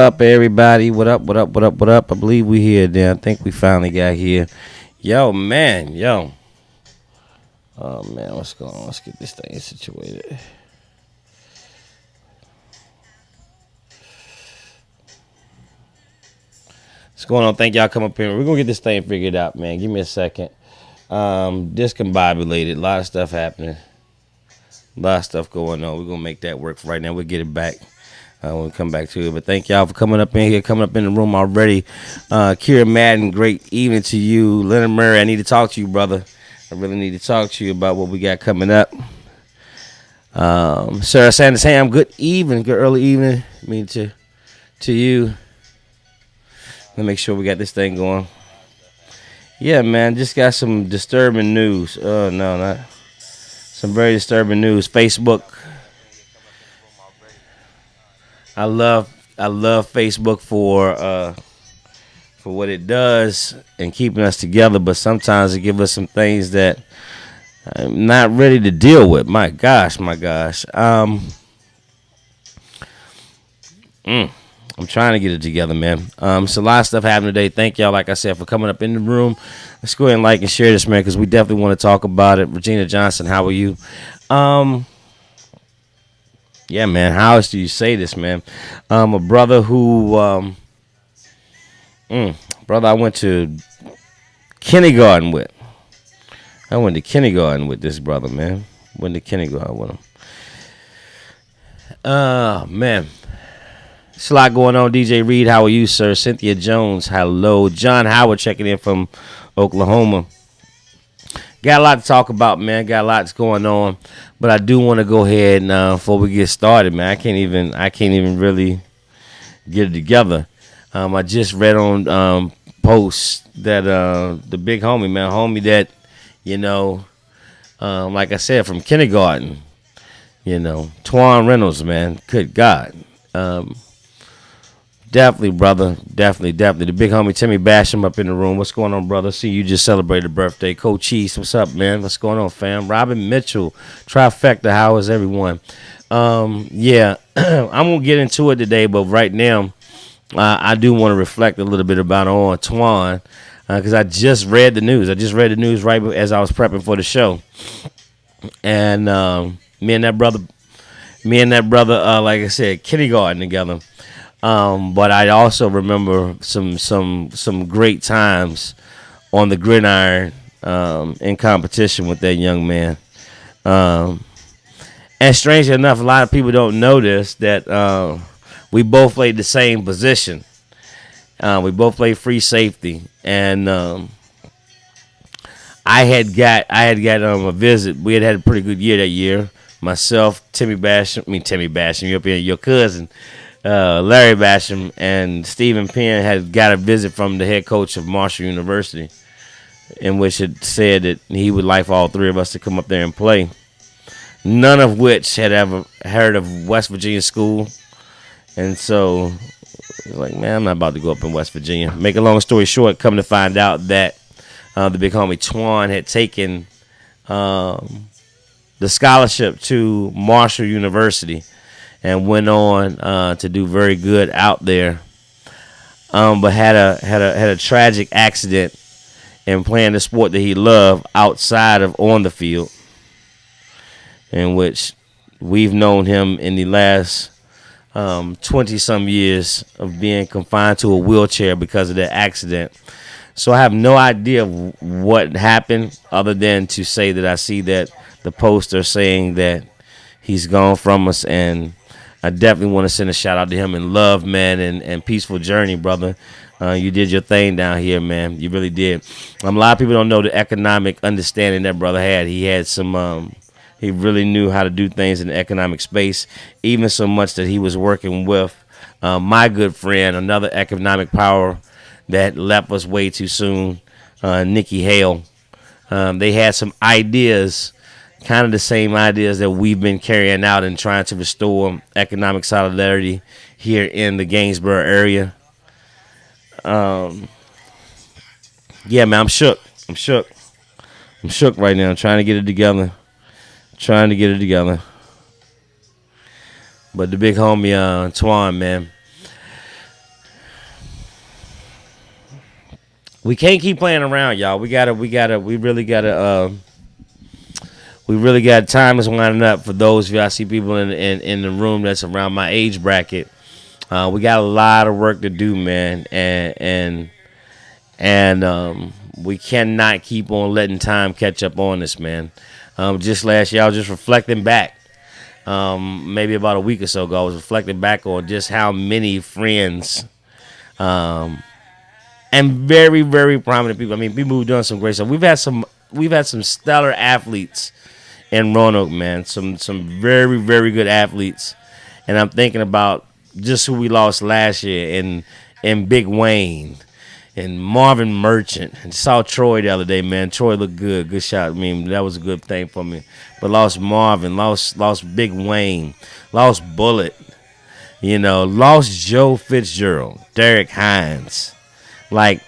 up, everybody? What up? What up? What up? What up? I believe we here. Then I think we finally got here. Yo, man, yo. Oh man, what's going on? Let's get this thing situated. What's going on? Thank y'all come up here. We're gonna get this thing figured out, man. Give me a second. Discombobulated. A lot of stuff happening. A lot of stuff going on. We're gonna make that work for right now. We'll get it back. We'll come back to it. But thank y'all for coming up in here, coming up in the room already. Kira Madden, great evening to you. Leonard Murray, I need to talk to you, brother. I really need to talk to you about what we got coming up. Sarah Sanders Ham, good evening, good early evening. I mean to you. Let me make sure we got this thing going. Yeah, man, just got some disturbing news. Oh, no, not some very disturbing news. Facebook. I love Facebook for what it does and keeping us together, but sometimes it gives us some things that I'm not ready to deal with. My gosh. I'm trying to get it together, man. It's a lot of stuff happening today. Thank y'all, like I said, for coming up in the room. Let's go ahead and like and share this, man, because we definitely want to talk about it. Regina Johnson, how are you? Yeah, man, how else do you say this, man? A brother who, brother I went to kindergarten with. I went to kindergarten with this brother, man. Went to kindergarten with him. Man. There's a lot going on. DJ Reed, how are you, sir? Cynthia Jones, hello. John Howard checking in from Oklahoma. Got a lot to talk about, man. Got a lot that's going on. But I do want to go ahead and before we get started, man. I can't even really get it together. I just read on posts that the big homie, man, that, like I said, from kindergarten, Twan Reynolds, man. Good God. Definitely, brother. Definitely. The big homie Timmy Basham up in the room. What's going on, brother? See, you just celebrated a birthday. Coach Cheese, what's up, man? What's going on, fam? Robin Mitchell, trifecta. How is everyone? Yeah, I'm going to get into it today, but right now, I do want to reflect a little bit about on Twan because I just read the news. I just read the news right as I was prepping for the show. And me and that brother, like I said, kindergarten together. But I also remember some great times on the gridiron in competition with that young man. And strangely enough, a lot of people don't know this, that we both played the same position. We both played free safety, and I had got a visit. We had a pretty good year that year. Myself, Timmy Basham, your cousin. Larry Basham and Stephen Penn had got a visit from the head coach of Marshall University, in which it said that he would like for all three of us to come up there and play. None of which had ever heard of West Virginia school. And so, like, man, I'm not about to go up in West Virginia. Make a long story short, come to find out that the big homie Twan had taken the scholarship to Marshall University and went on to do very good out there, but had a tragic accident in playing the sport that he loved outside of on the field, in which we've known him in the last 20-some years of being confined to a wheelchair because of that accident. So I have no idea what happened other than to say that I see that the posts are saying that he's gone from us, and I definitely want to send a shout out to him and love, man, and peaceful journey, brother. You did your thing down here, man. You really did. A lot of people don't know the economic understanding that brother had. He had some, he really knew how to do things in the economic space, even so much that he was working with my good friend, another economic power that left us way too soon, Nikki Hale. They had some ideas, kind of the same ideas that we've been carrying out and trying to restore economic solidarity here in the Gainesboro area. Yeah, man, I'm shook right now. I'm trying to get it together. But the big homie, Twan, man. we can't keep playing around, y'all. We really got time is winding up for those of you. I see people in the room that's around my age bracket. We got a lot of work to do, man, and we cannot keep on letting time catch up on us, man. Just last year, I was just reflecting back. Maybe about a week or so ago, I was reflecting back on just how many friends, and very, very prominent people. I mean, people who've done some great stuff. We've had some stellar athletes in Roanoke, man. Some very, very good athletes, and I'm thinking about just who we lost last year in Big Wayne and Marvin Merchant. And saw Troy the other day, man. Troy looked good. Good shot. I mean, that was a good thing for me. But lost Marvin, lost Big Wayne, lost Bullet, lost Joe Fitzgerald, Derek Hines. Like,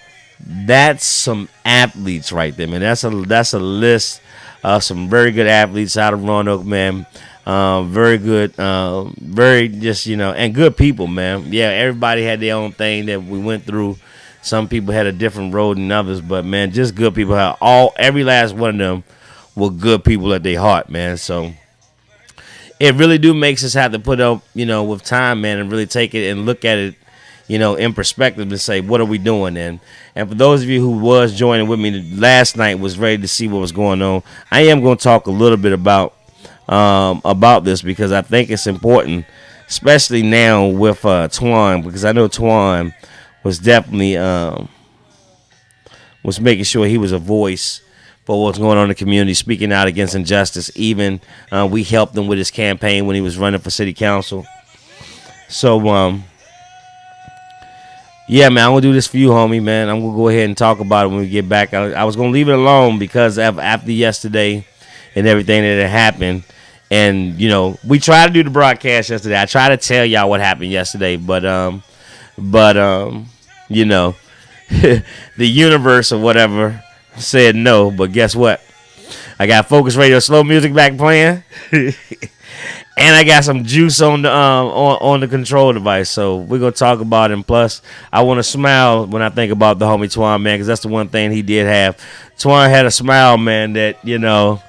that's some athletes right there, man. That's a list of some very good athletes out of Roanoke, man. Very good, very just, and good people, man. Yeah, everybody had their own thing that we went through. Some people had a different road than others, but man, just good people. Every last one of them were good people at their heart, man. So it really do makes us have to put up, with time, man, and really take it and look at it, in perspective and say, what are we doing? And for those of you who was joining with me last night, was ready to see what was going on, I am going to talk a little bit about this because I think it's important, especially now with Twan, because I know Twan was definitely was making sure he was a voice for what's going on in the community, speaking out against injustice. Even we helped him with his campaign when he was running for city council. So, yeah, man, I'm going to do this for you, homie, man. I'm going to go ahead and talk about it when we get back. I was going to leave it alone because after yesterday and everything that had happened, and, we tried to do the broadcast yesterday. I tried to tell y'all what happened yesterday, but the universe or whatever said no. But guess what? I got Focus Radio slow music back playing, and I got some juice on the control device. So we're gonna talk about it. And plus, I want to smile when I think about the homie Twan, man, because that's the one thing he did have. Twan had a smile, man, that it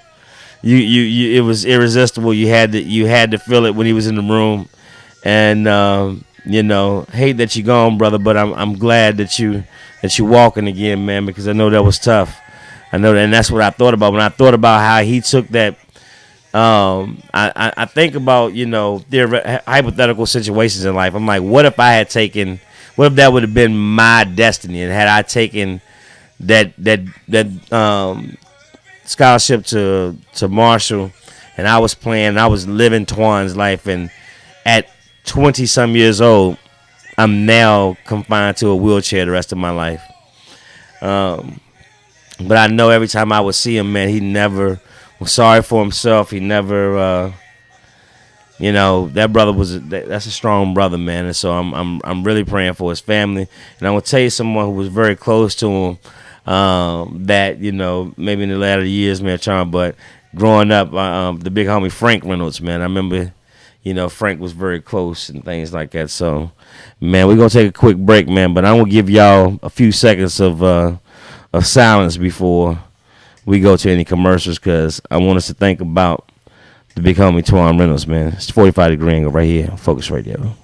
was irresistible. You had to feel it when he was in the room, and hate that you're gone, brother, but I'm glad that you're walking again, man, because I know that was tough. I know that, and that's what I thought about when I thought about how he took that. I think about hypothetical situations in life. I'm like, what if that would have been my destiny, and had I taken that scholarship to Marshall, and I was living Twan's life, and at 20 some years old, I'm now confined to a wheelchair the rest of my life. But I know every time I would see him, man, he never was sorry for himself. He never, that brother that's a strong brother, man. And so I'm really praying for his family. And I'm gonna tell you someone who was very close to him, that maybe in the latter years, man, Charm, but growing up, the big homie Frank Reynolds, man. I remember. Frank was very close and things like that. So, man, we're going to take a quick break, man. But I'm going to give y'all a few seconds of silence before we go to any commercials, because I want us to think about the big homie Twan Reynolds, man. It's 45 Degree Angle right here on Focus Radio.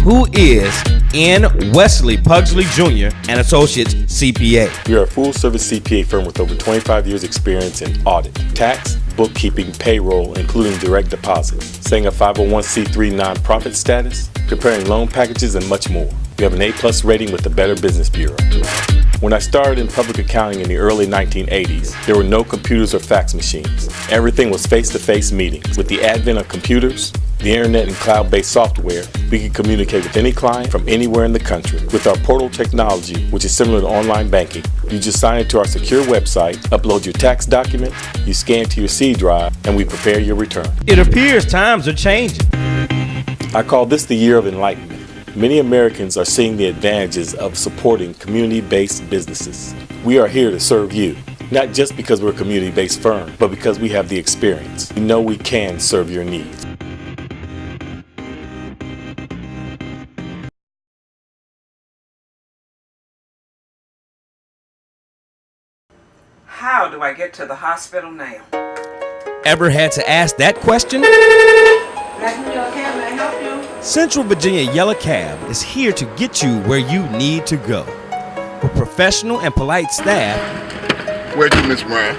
Who is N. Wesley Pugsley Jr. and Associates CPA. We are a full-service CPA firm with over 25 years experience in audit, tax, bookkeeping, payroll, including direct deposit, setting a 501c3 nonprofit status, preparing loan packages, and much more. We have an A+ rating with the Better Business Bureau. When I started in public accounting in the early 1980s, there were no computers or fax machines. Everything was face-to-face meetings. With the advent of computers, the internet and cloud-based software, we can communicate with any client from anywhere in the country. With our portal technology, which is similar to online banking, you just sign into our secure website, upload your tax documents, you scan to your C drive, and we prepare your return. It appears times are changing. I call this the year of enlightenment. Many Americans are seeing the advantages of supporting community-based businesses. We are here to serve you, not just because we're a community-based firm, but because we have the experience. We know we can serve your needs. How do I get to the hospital now? Ever had to ask that question? Latin Yellow Cab, may I help you? Central Virginia Yellow Cab is here to get you where you need to go. With professional and polite staff, Where to, Miss Brown?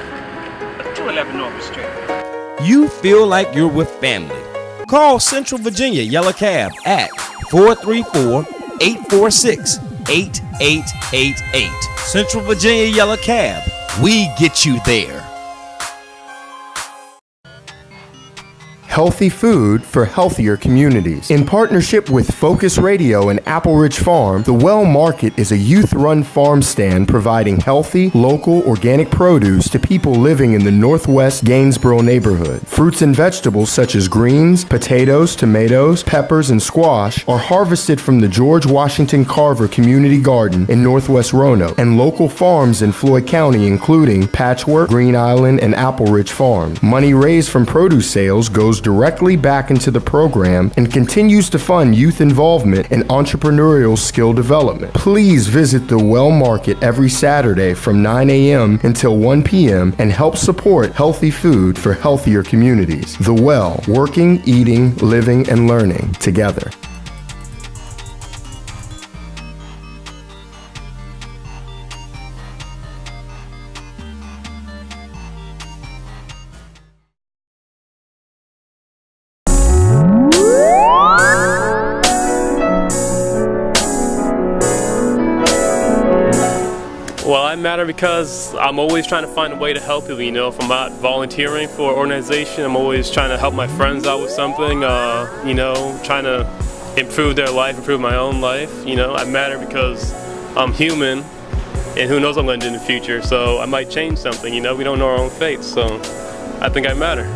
211 North Street. you feel like you're with family. Call Central Virginia Yellow Cab at 434-846-8888. Central Virginia Yellow Cab, we get you there. Healthy food for healthier communities. In partnership with Focus Radio and Apple Ridge Farm, the Well Market is a youth-run farm stand providing healthy, local, organic produce to people living in the Northwest Gainesboro neighborhood. Fruits and vegetables such as greens, potatoes, tomatoes, peppers, and squash are harvested from the George Washington Carver Community Garden in Northwest Roanoke and local farms in Floyd County including Patchwork, Green Island, and Apple Ridge Farm. Money raised from produce sales goes directly back into the program and continues to fund youth involvement and entrepreneurial skill development. Please visit the Well Market every Saturday from 9 a.m. until 1 p.m. and help support healthy food for healthier communities. The Well, working, eating, living, and learning together. Well, I matter because I'm always trying to find a way to help people, you know. If I'm out volunteering for an organization, I'm always trying to help my friends out with something, you know, trying to improve their life, improve my own life, you know. I matter because I'm human, and who knows what I'm going to do in the future, so I might change something, you know. We don't know our own fate, so I think I matter.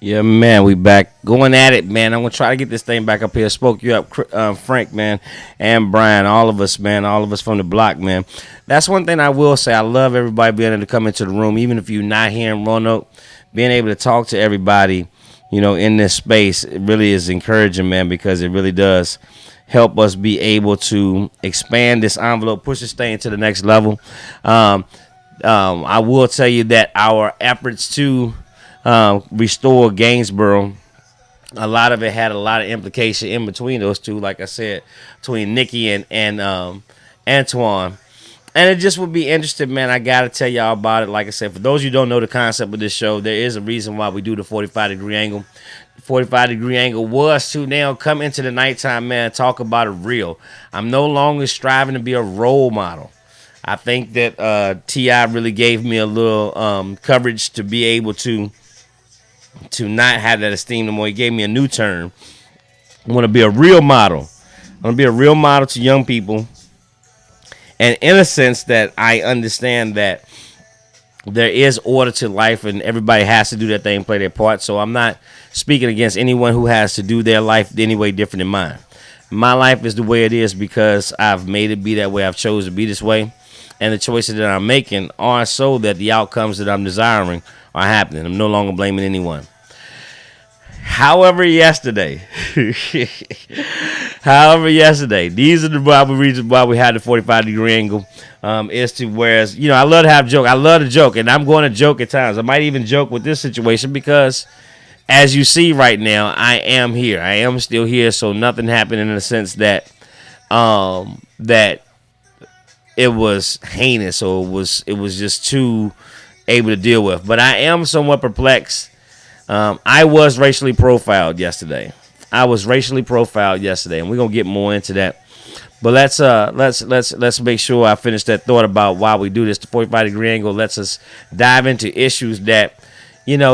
Yeah, man, we back going at it, man. I'm gonna try to get this thing back up here. Spoke you up, Frank, man, and Brian, all of us, man, all of us from the block, man. That's one thing I will say. I love everybody being able to come into the room, even if you're not here in Roanoke. Being able to talk to everybody, you know, in this space, it really is encouraging, man, because it really does help us be able to expand this envelope, push this thing to the next level. I will tell you that our efforts to restore Gainesboro, a lot of it had a lot of implication in between those two, like I said, between Nikki and Antoine. And it just would be interesting, man. I got to tell y'all about it. Like I said, for those of you who don't know the concept of this show, there is a reason why we do the 45-degree angle. The 45-degree angle was to now come into the nighttime, man, talk about it real. I'm no longer striving to be a role model. I think that T.I. really gave me a little coverage to be able to not have that esteem no more. He gave me a new term. I want to be a real model. I want to be a real model to young people. And in a sense that I understand that there is order to life and everybody has to do their thing, play their part. So I'm not speaking against anyone who has to do their life any way different than mine. My life is the way it is because I've made it be that way. I've chosen to be this way. And the choices that I'm making are so that the outcomes that I'm desiring are happening. I'm no longer blaming anyone. However, yesterday, these are the reasons why we had the 45-degree angle. Is to whereas, I love to have joke. I love to joke, and I'm going to joke at times. I might even joke with this situation because, as you see right now, I am here. I am still here, so nothing happened in the sense that that it was heinous or it was just too able to deal with. But I am somewhat perplexed. I was racially profiled yesterday. And we're gonna get more into that. But let's make sure I finish that thought about why we do this. The 45-degree angle lets us dive into issues that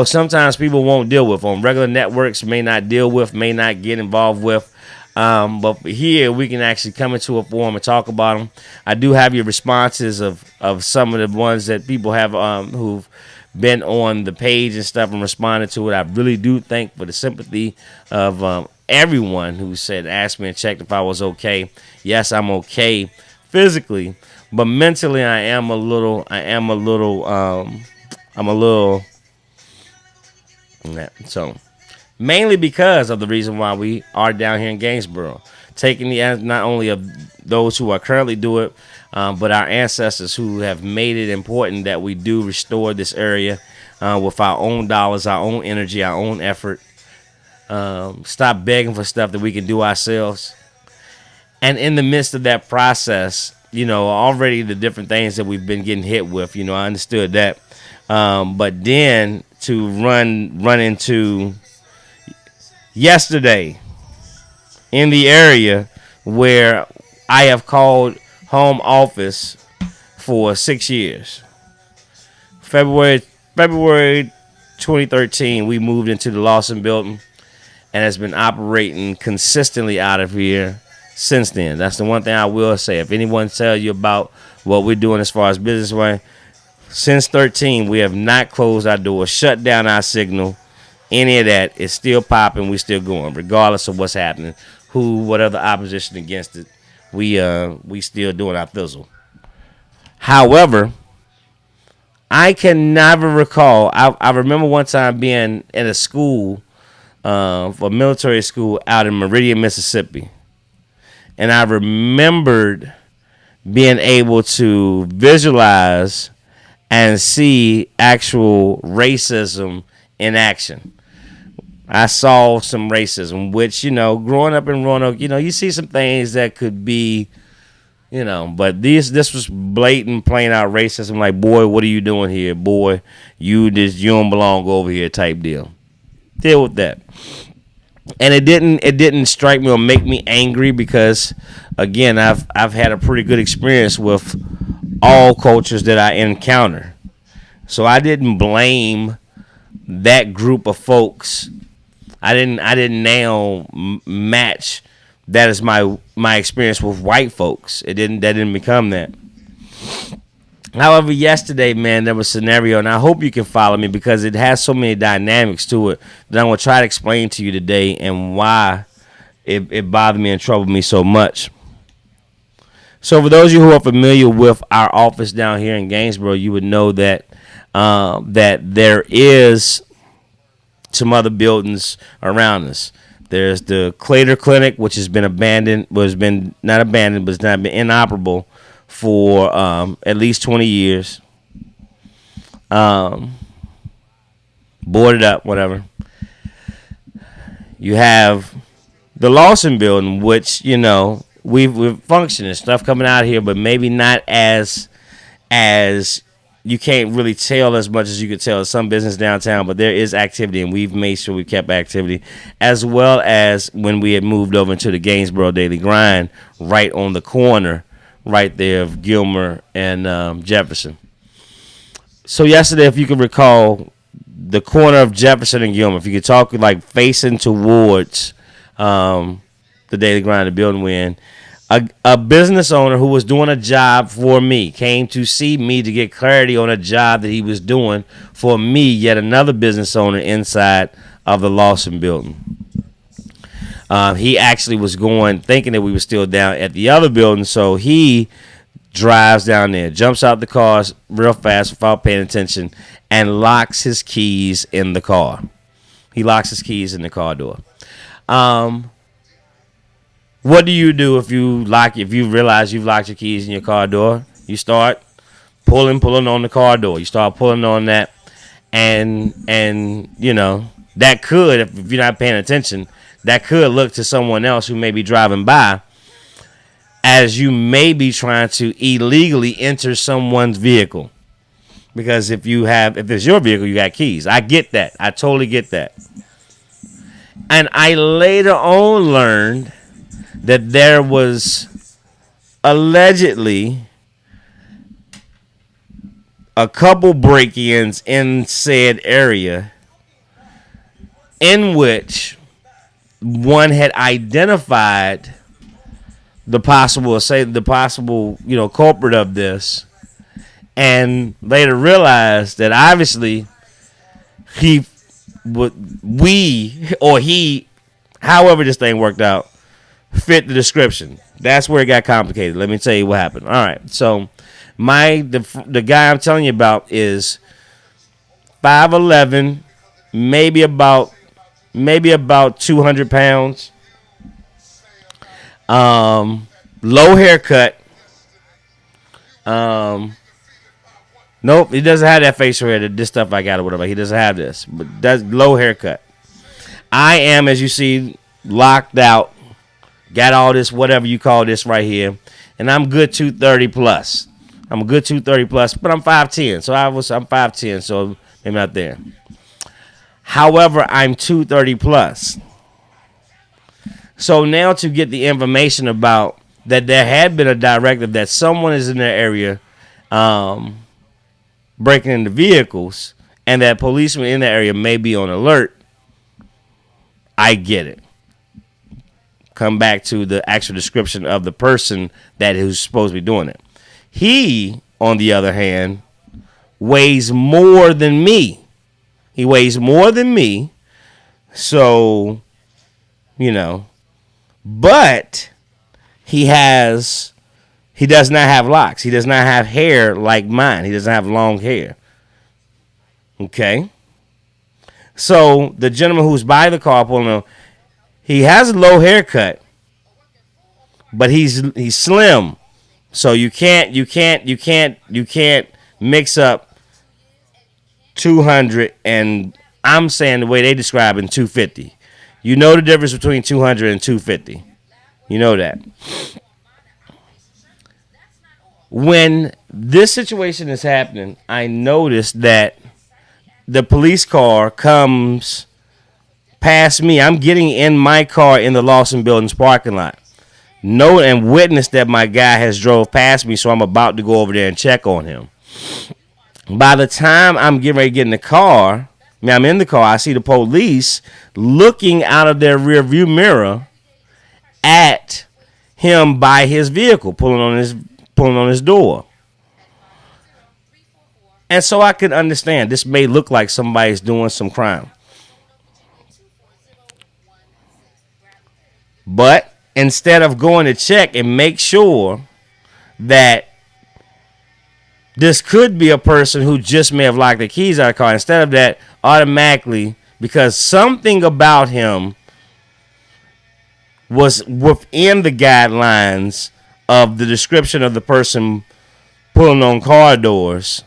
sometimes people won't deal with on regular networks, may not deal with, may not get involved with. But here we can actually come into a forum and talk about them. I do have your responses of some of the ones that people have who've been on the page and stuff and responded to it. I really do thank for the sympathy of everyone who said, asked me and checked if I was okay. Yes, I'm okay physically, but mentally I'm a little. So mainly because of the reason why we are down here in Gainesboro, taking the not only of those who are currently doing it, but our ancestors who have made it important that we do restore this area with our own dollars, our own energy, our own effort. Stop begging for stuff that we can do ourselves. And in the midst of that process, already the different things that we've been getting hit with, I understood that. But then to run into yesterday in the area where I have called home office for 6 years. February 2013, we moved into the Lawson building and has been operating consistently out of here since then. That's the one thing I will say. If anyone tells you about what we're doing as far as business way, since 13, we have not closed our doors, shut down our signal, any of that. It's still popping. We're still going, regardless of what's happening, what other opposition against it. We still doing our fizzle. However, I can never recall. I remember one time being in a school, for military school out in Meridian, Mississippi. And I remembered being able to visualize and see actual racism in action. I saw some racism, which, growing up in Roanoke, you see some things that could be, but this was blatant, plain out racism. Like, boy, what are you doing here? Boy, you don't belong over here type deal. Deal with that. And it didn't strike me or make me angry because, again, I've had a pretty good experience with all cultures that I encounter. So I didn't blame that group of folks. I didn't now match that as my experience with white folks. That didn't become that. However, yesterday, man, there was a scenario, and I hope you can follow me because it has so many dynamics to it that I'm going to try to explain to you today and why it bothered me and troubled me so much. So for those of you who are familiar with our office down here in Gainesboro, you would know that that there is some other buildings around us. There's the Clater Clinic, which has been abandoned, but it's not been inoperable for at least 20 years. Boarded up, whatever. You have the Lawson building, which, we've functioning, stuff coming out here, but maybe not as you can't really tell as much as you could tell at some business downtown, but there is activity, and we've made sure we kept activity, as well as when we had moved over into the Gainesboro Daily Grind, right on the corner, right there of Gilmer and Jefferson. So yesterday, if you can recall, the corner of Jefferson and Gilmer, if you could talk like facing towards the Daily Grind, the building we're in, a business owner who was doing a job for me came to see me to get clarity on a job that he was doing for me, yet another business owner inside of the Lawson building. He actually was thinking that we were still down at the other building, so he drives down there, jumps out the car real fast without paying attention, and locks his keys in the car. He locks his keys in the car door. What do you do if you realize you've locked your keys in your car door? You start pulling on the car door. You start pulling on that, and you know that could, if you're not paying attention, that could look to someone else who may be driving by as you may be trying to illegally enter someone's vehicle. Because if it's your vehicle, you got keys. I get that. I totally get that. And I later on learned that there was allegedly a couple break-ins in said area in which one had identified the possible culprit of this, and later realized that obviously he, however this thing worked out, fit the description. That's where it got complicated. Let me tell you what happened. All right, so the guy I'm telling you about is 5'11", maybe about 200 pounds. Low haircut. Nope, he doesn't have that facial hair, this stuff I got or whatever. He doesn't have this, but that's low haircut. I am, as you see, locked out. Got all this, whatever you call this right here, and I'm good 230 plus. I'm a good 230 plus, but I'm 5'10", so I'm 5'10", so maybe not there. However, I'm 230 plus. So now to get the information about that there had been a directive that someone is in their area breaking into vehicles and that policemen in the area may be on alert, I get it. Come back to the actual description of the person that who's supposed to be doing it. He, on the other hand, weighs more than me. He weighs more than me. So, you know, but he does not have locks. He does not have hair like mine. He doesn't have long hair. Okay. So the gentleman who's by the car pulling up, he has a low haircut, but he's slim. So you can't mix up 200 and I'm saying the way they describe it in 250. You know the difference between 200 and 250. You know that. When this situation is happening, I noticed that the police car comes past me. I'm getting in my car in the Lawson Buildings parking lot. Know and witness that my guy has drove past me, so I'm about to go over there and check on him. By the time I'm getting ready to get in the car, I'm in the car, I see the police looking out of their rear view mirror at him by his vehicle, pulling on his door. And so I can understand this may look like somebody's doing some crime. But instead of going to check and make sure that this could be a person who just may have locked the keys out of the car, instead of that, automatically, because something about him was within the guidelines of the description of the person pulling on car doors,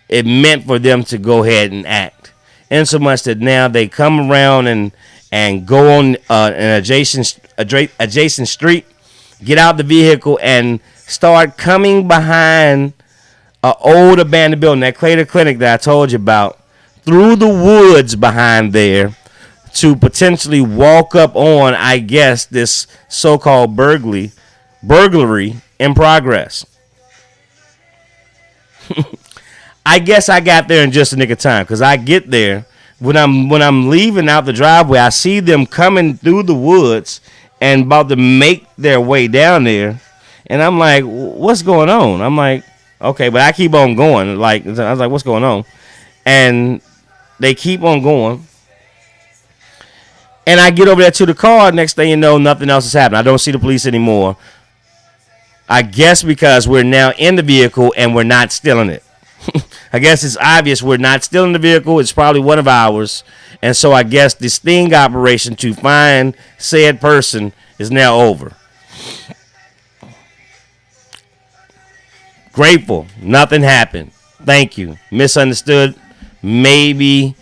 it meant for them to go ahead and act. In so much that now they come around and go on an adjacent street, get out the vehicle, and start coming behind an old abandoned building, that Clayton Clinic that I told you about, through the woods behind there to potentially walk up on, I guess, this so-called burglary in progress. I guess I got there in just a nick of time, because I get there when I'm leaving out the driveway. I see them coming through the woods and about to make their way down there, and I'm like, "What's going on?" I'm like, "Okay," but I keep on going. Like, I was like, "What's going on?" And they keep on going, and I get over there to the car. Next thing you know, nothing else is happening. I don't see the police anymore. I guess because we're now in the vehicle and we're not stealing it. I guess it's obvious we're not still in the vehicle. It's probably one of ours. And so I guess the sting operation to find said person is now over. Grateful. Nothing happened. Thank you. Misunderstood. Maybe,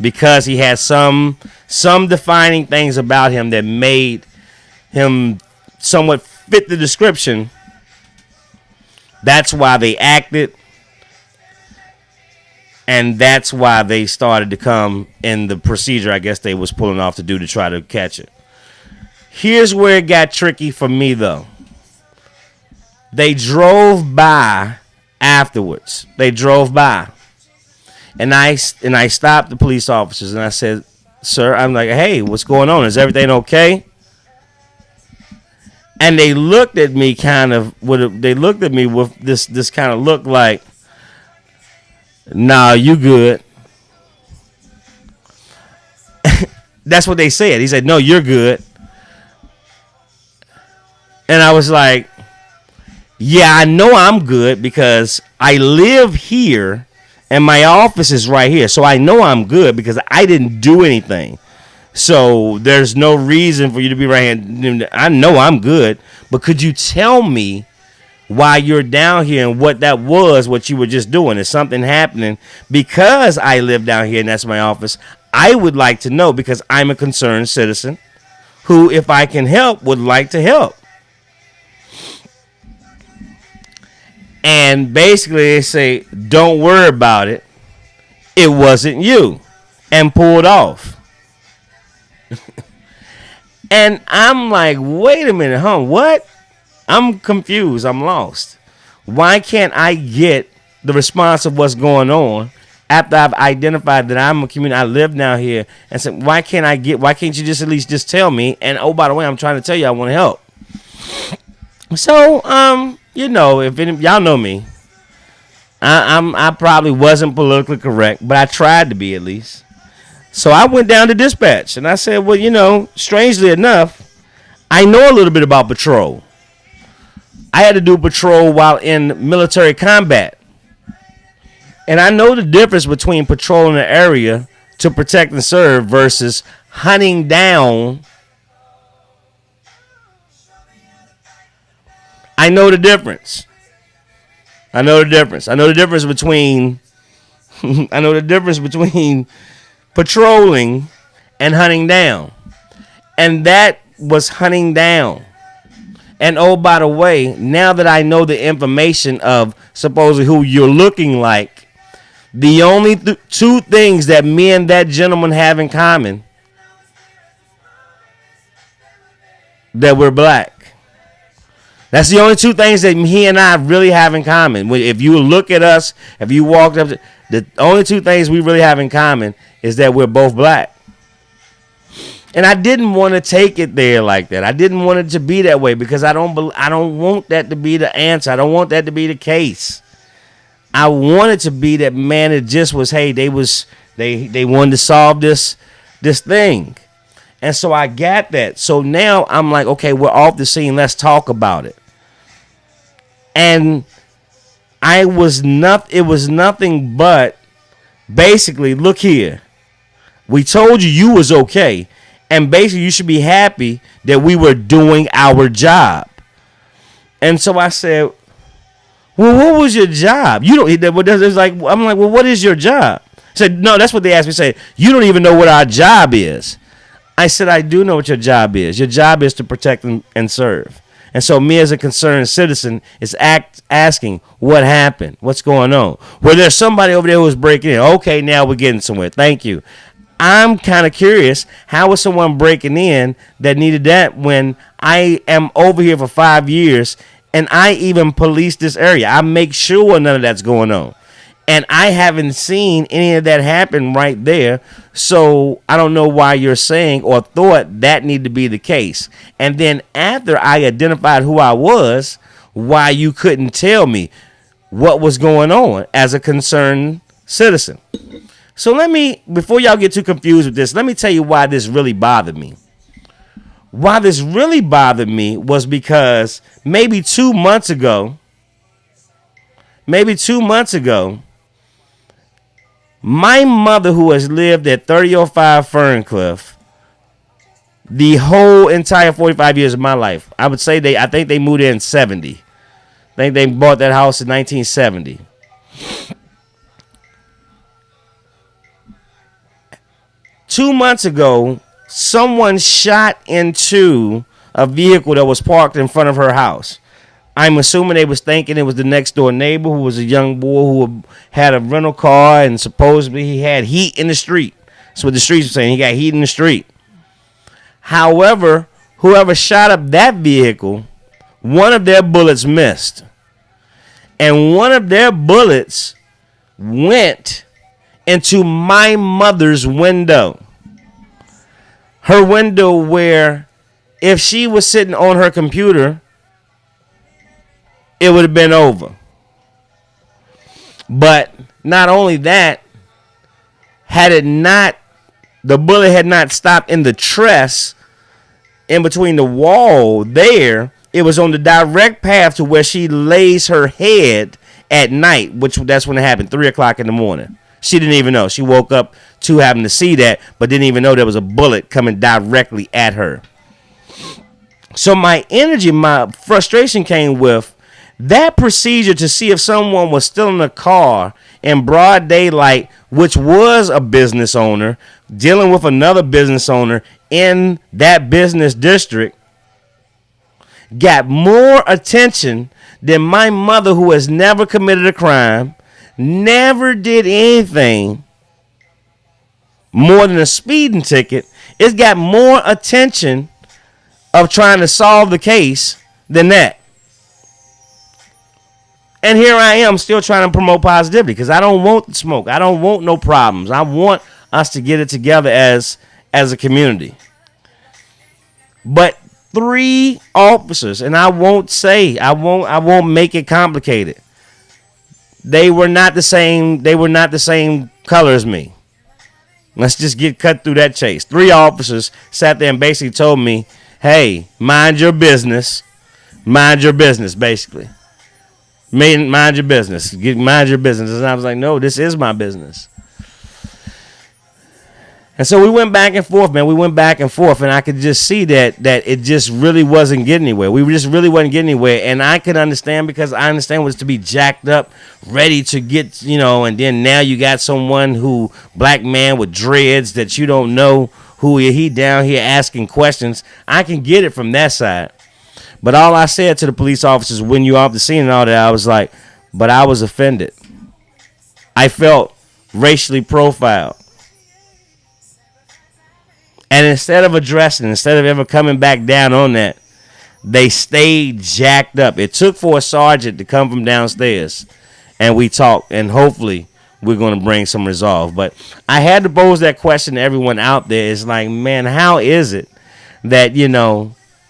because he had some defining things about him that made him somewhat fit the description. That's why they acted. And that's why they started to come in the procedure I guess they was pulling off to do to try to catch it. Here's where it got tricky for me, though. They drove by afterwards. They drove by. And I stopped the police officers and I said, sir, I'm like, hey, what's going on? Is everything okay? And they looked at me with this kind of look like, nah, you good. That's what they said. He said, no, you're good. And I was like, yeah, I know I'm good because I live here and my office is right here. So I know I'm good because I didn't do anything. So there's no reason for you to be right here. I know I'm good. But could you tell me why you're down here and what that was, what you were just doing? Is something happening? Because I live down here and that's my office, I would like to know because I'm a concerned citizen who, if I can help, would like to help. And basically they say, don't worry about it. It wasn't you. And pulled off. And I'm like, wait a minute, what? I'm confused. I'm lost. Why can't I get the response of what's going on after I've identified that I'm a community, I live down here, and said, why can't you just at least just tell me? And oh, by the way, I'm trying to tell you I want to help. So, if y'all know me, I probably wasn't politically correct, but I tried to be at least. So I went down to dispatch and I said, well, strangely enough, I know a little bit about patrol. I had to do patrol while in military combat. And I know the difference between patrolling an area to protect and serve versus hunting down. I know the difference. I know the difference between patrolling and hunting down. And that was hunting down. And oh, by the way, now that I know the information of supposedly who you're looking like, the only two things that me and that gentleman have in common, that we're black. That's the only two things that he and I really have in common. If you look at us, if you walked up, the only two things we really have in common is that we're both black. And I didn't want to take it there like that. I didn't want it to be that way because I don't want that to be the answer. I don't want that to be the case. I want it to be that, man, it just was, hey, they wanted to solve this thing. And so I got that. So now I'm like, okay, we're off the scene. Let's talk about it. And it was nothing but basically, look here. We told you was okay. And basically you should be happy that we were doing our job. And so I said, well, what was your job? I'm like, well, what is your job? I said, no, that's what they asked me. Say, you don't even know what our job is. I said, I do know what your job is. Your job is to protect and serve. And so me as a concerned citizen is asking, what happened? What's going on? Well, there's somebody over there who was breaking in. Okay, now we're getting somewhere. Thank you. I'm kind of curious, how was someone breaking in that needed that when I am over here for 5 years and I even police this area? I make sure none of that's going on. And I haven't seen any of that happen right there. So I don't know why you're saying or thought that needed to be the case. And then after I identified who I was, why you couldn't tell me what was going on as a concerned citizen. So before y'all get too confused with this, let me tell you why this really bothered me. Why this really bothered me was because maybe 2 months ago, maybe 2 months ago, my mother, who has lived at 3005 Ferncliff the whole entire 45 years of my life, I would say I think they moved in 70. I think they bought that house in 1970. Two months ago, someone shot into a vehicle that was parked in front of her house. I'm assuming they was thinking it was the next door neighbor who was a young boy who had a rental car and supposedly he had heat in the street. That's what the streets were saying. He got heat in the street. However, whoever shot up that vehicle, one of their bullets missed. And one of their bullets went into my mother's window. Her window where if she was sitting on her computer, it would have been over. But not only that, the bullet had not stopped in the tress in between the wall there, it was on the direct path to where she lays her head at night, that's when it happened, 3 o'clock in the morning. She didn't even know. She woke up to having to see that, but didn't even know there was a bullet coming directly at her. So my frustration came with that procedure to see if someone was still in the car in broad daylight, which was a business owner dealing with another business owner in that business district, got more attention than my mother, who has never committed a crime, never did anything more than a speeding ticket. It's got more attention of trying to solve the case than that. And here I am still trying to promote positivity because I don't want smoke. I don't want no problems. I want us to get it together as a community. But 3 officers, and I won't make it complicated. They were not the same color as me. Let's just get cut through that chase. 3 officers sat there and basically told me, hey, mind your business. Mind your business, basically. Mind your business. Mind your business. And I was like, no, this is my business. And so we went back and forth, man. We went back and forth, and I could just see that it just really wasn't getting anywhere. We just really wasn't getting anywhere, and I could understand because I understand what it's to be jacked up, ready to get, and then now you got someone black man with dreads that you don't know who he down here asking questions. I can get it from that side. But all I said to the police officers when you off the scene and all that, I was like, but I was offended. I felt racially profiled. And instead of ever coming back down on that, they stayed jacked up. It took for a sergeant to come from downstairs, and we talked, and hopefully we're going to bring some resolve. But I had to pose that question to everyone out there. It's like, man, how is it that,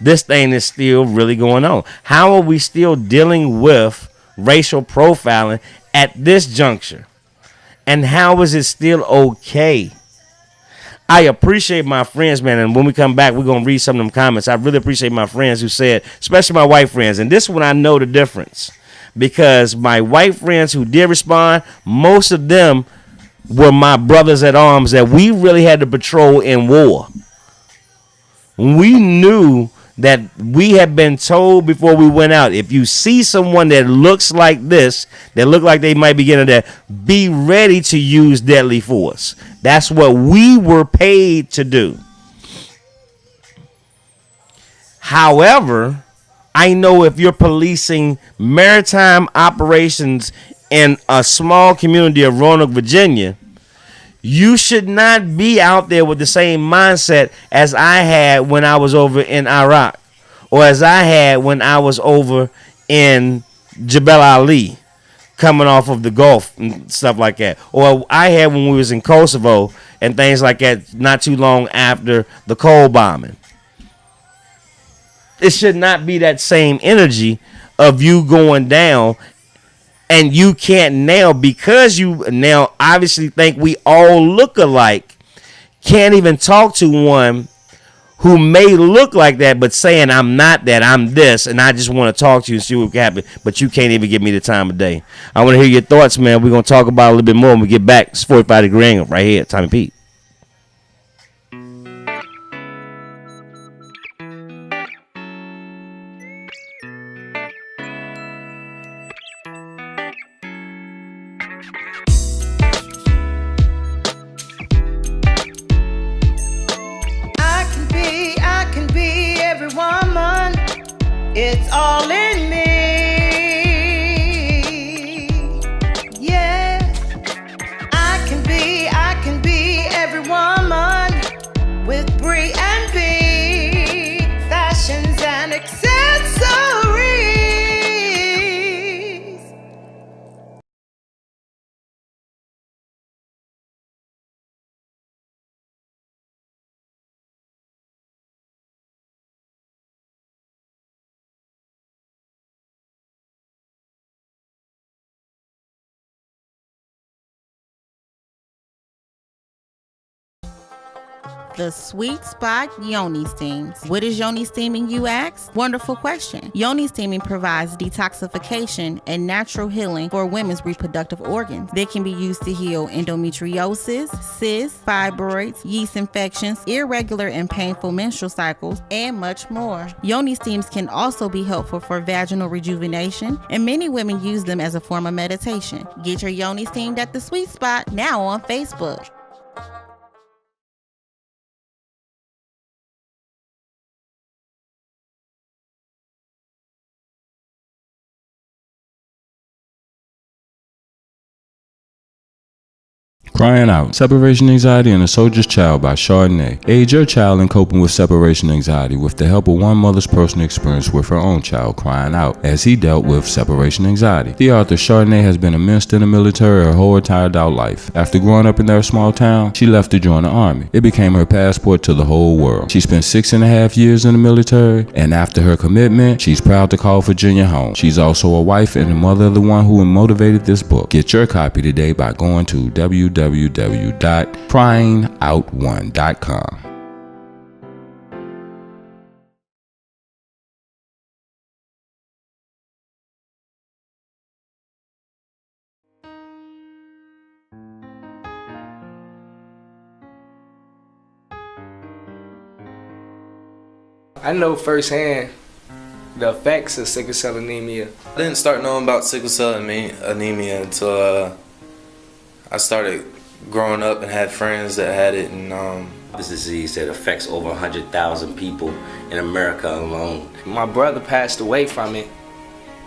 this thing is still really going on? How are we still dealing with racial profiling at this juncture? And how is it still okay? I appreciate my friends, man, and when we come back, we're going to read some of them comments. I really appreciate my friends who said, especially my white friends, and this one I know the difference, because my white friends who did respond, most of them were my brothers at arms that we really had to patrol in war. We knew that we had been told before we went out, if you see someone that looks like this, that look like they might be getting there, be ready to use deadly force. That's what we were paid to do. However, I know if you're policing maritime operations in a small community of Roanoke, Virginia, you should not be out there with the same mindset as I had when I was over in Iraq, or as I had when I was over in Jebel Ali, coming off of the Gulf and stuff like that, or I had when we was in Kosovo and things like that not too long after the Cole bombing. It should not be that same energy of you going down. And you can't now, because you now obviously think we all look alike, can't even talk to one who may look like that, but saying I'm not that, I'm this, and I just want to talk to you and see what can happen, but you can't even give me the time of day. I want to hear your thoughts, man. We're going to talk about it a little bit more when we get back. It's 45 Degree Angle right here at Tommy Pete. It's all in me. Yeah. I can be every woman with Brie and B, fashions and accessories. The Sweet Spot Yoni Steams. What is Yoni Steaming, you ask? Wonderful question. Yoni Steaming provides detoxification and natural healing for women's reproductive organs. They can be used to heal endometriosis, cysts, fibroids, yeast infections, irregular and painful menstrual cycles, and much more. Yoni Steams can also be helpful for vaginal rejuvenation, and many women use them as a form of meditation. Get your Yoni Steamed at The Sweet Spot now on Facebook. Crying Out, Separation Anxiety and a Soldier's Child by Chardonnay. Aid your child in coping with separation anxiety with the help of one mother's personal experience with her own child crying out as he dealt with separation anxiety. The author Chardonnay has been immersed in the military her whole tired out life. After growing up in their small town, she left to join the army. It became her passport to the whole world. She spent 6.5 years in the military, and after her commitment, she's proud to call Virginia home. She's also a wife and the mother of the one who motivated this book. Get your copy today by going to www.cryingout1.com. I know firsthand the effects of sickle cell anemia. I didn't start knowing about sickle cell anemia until I started growing up and had friends that had it. And this disease that affects over 100,000 people in America alone. My brother passed away from it.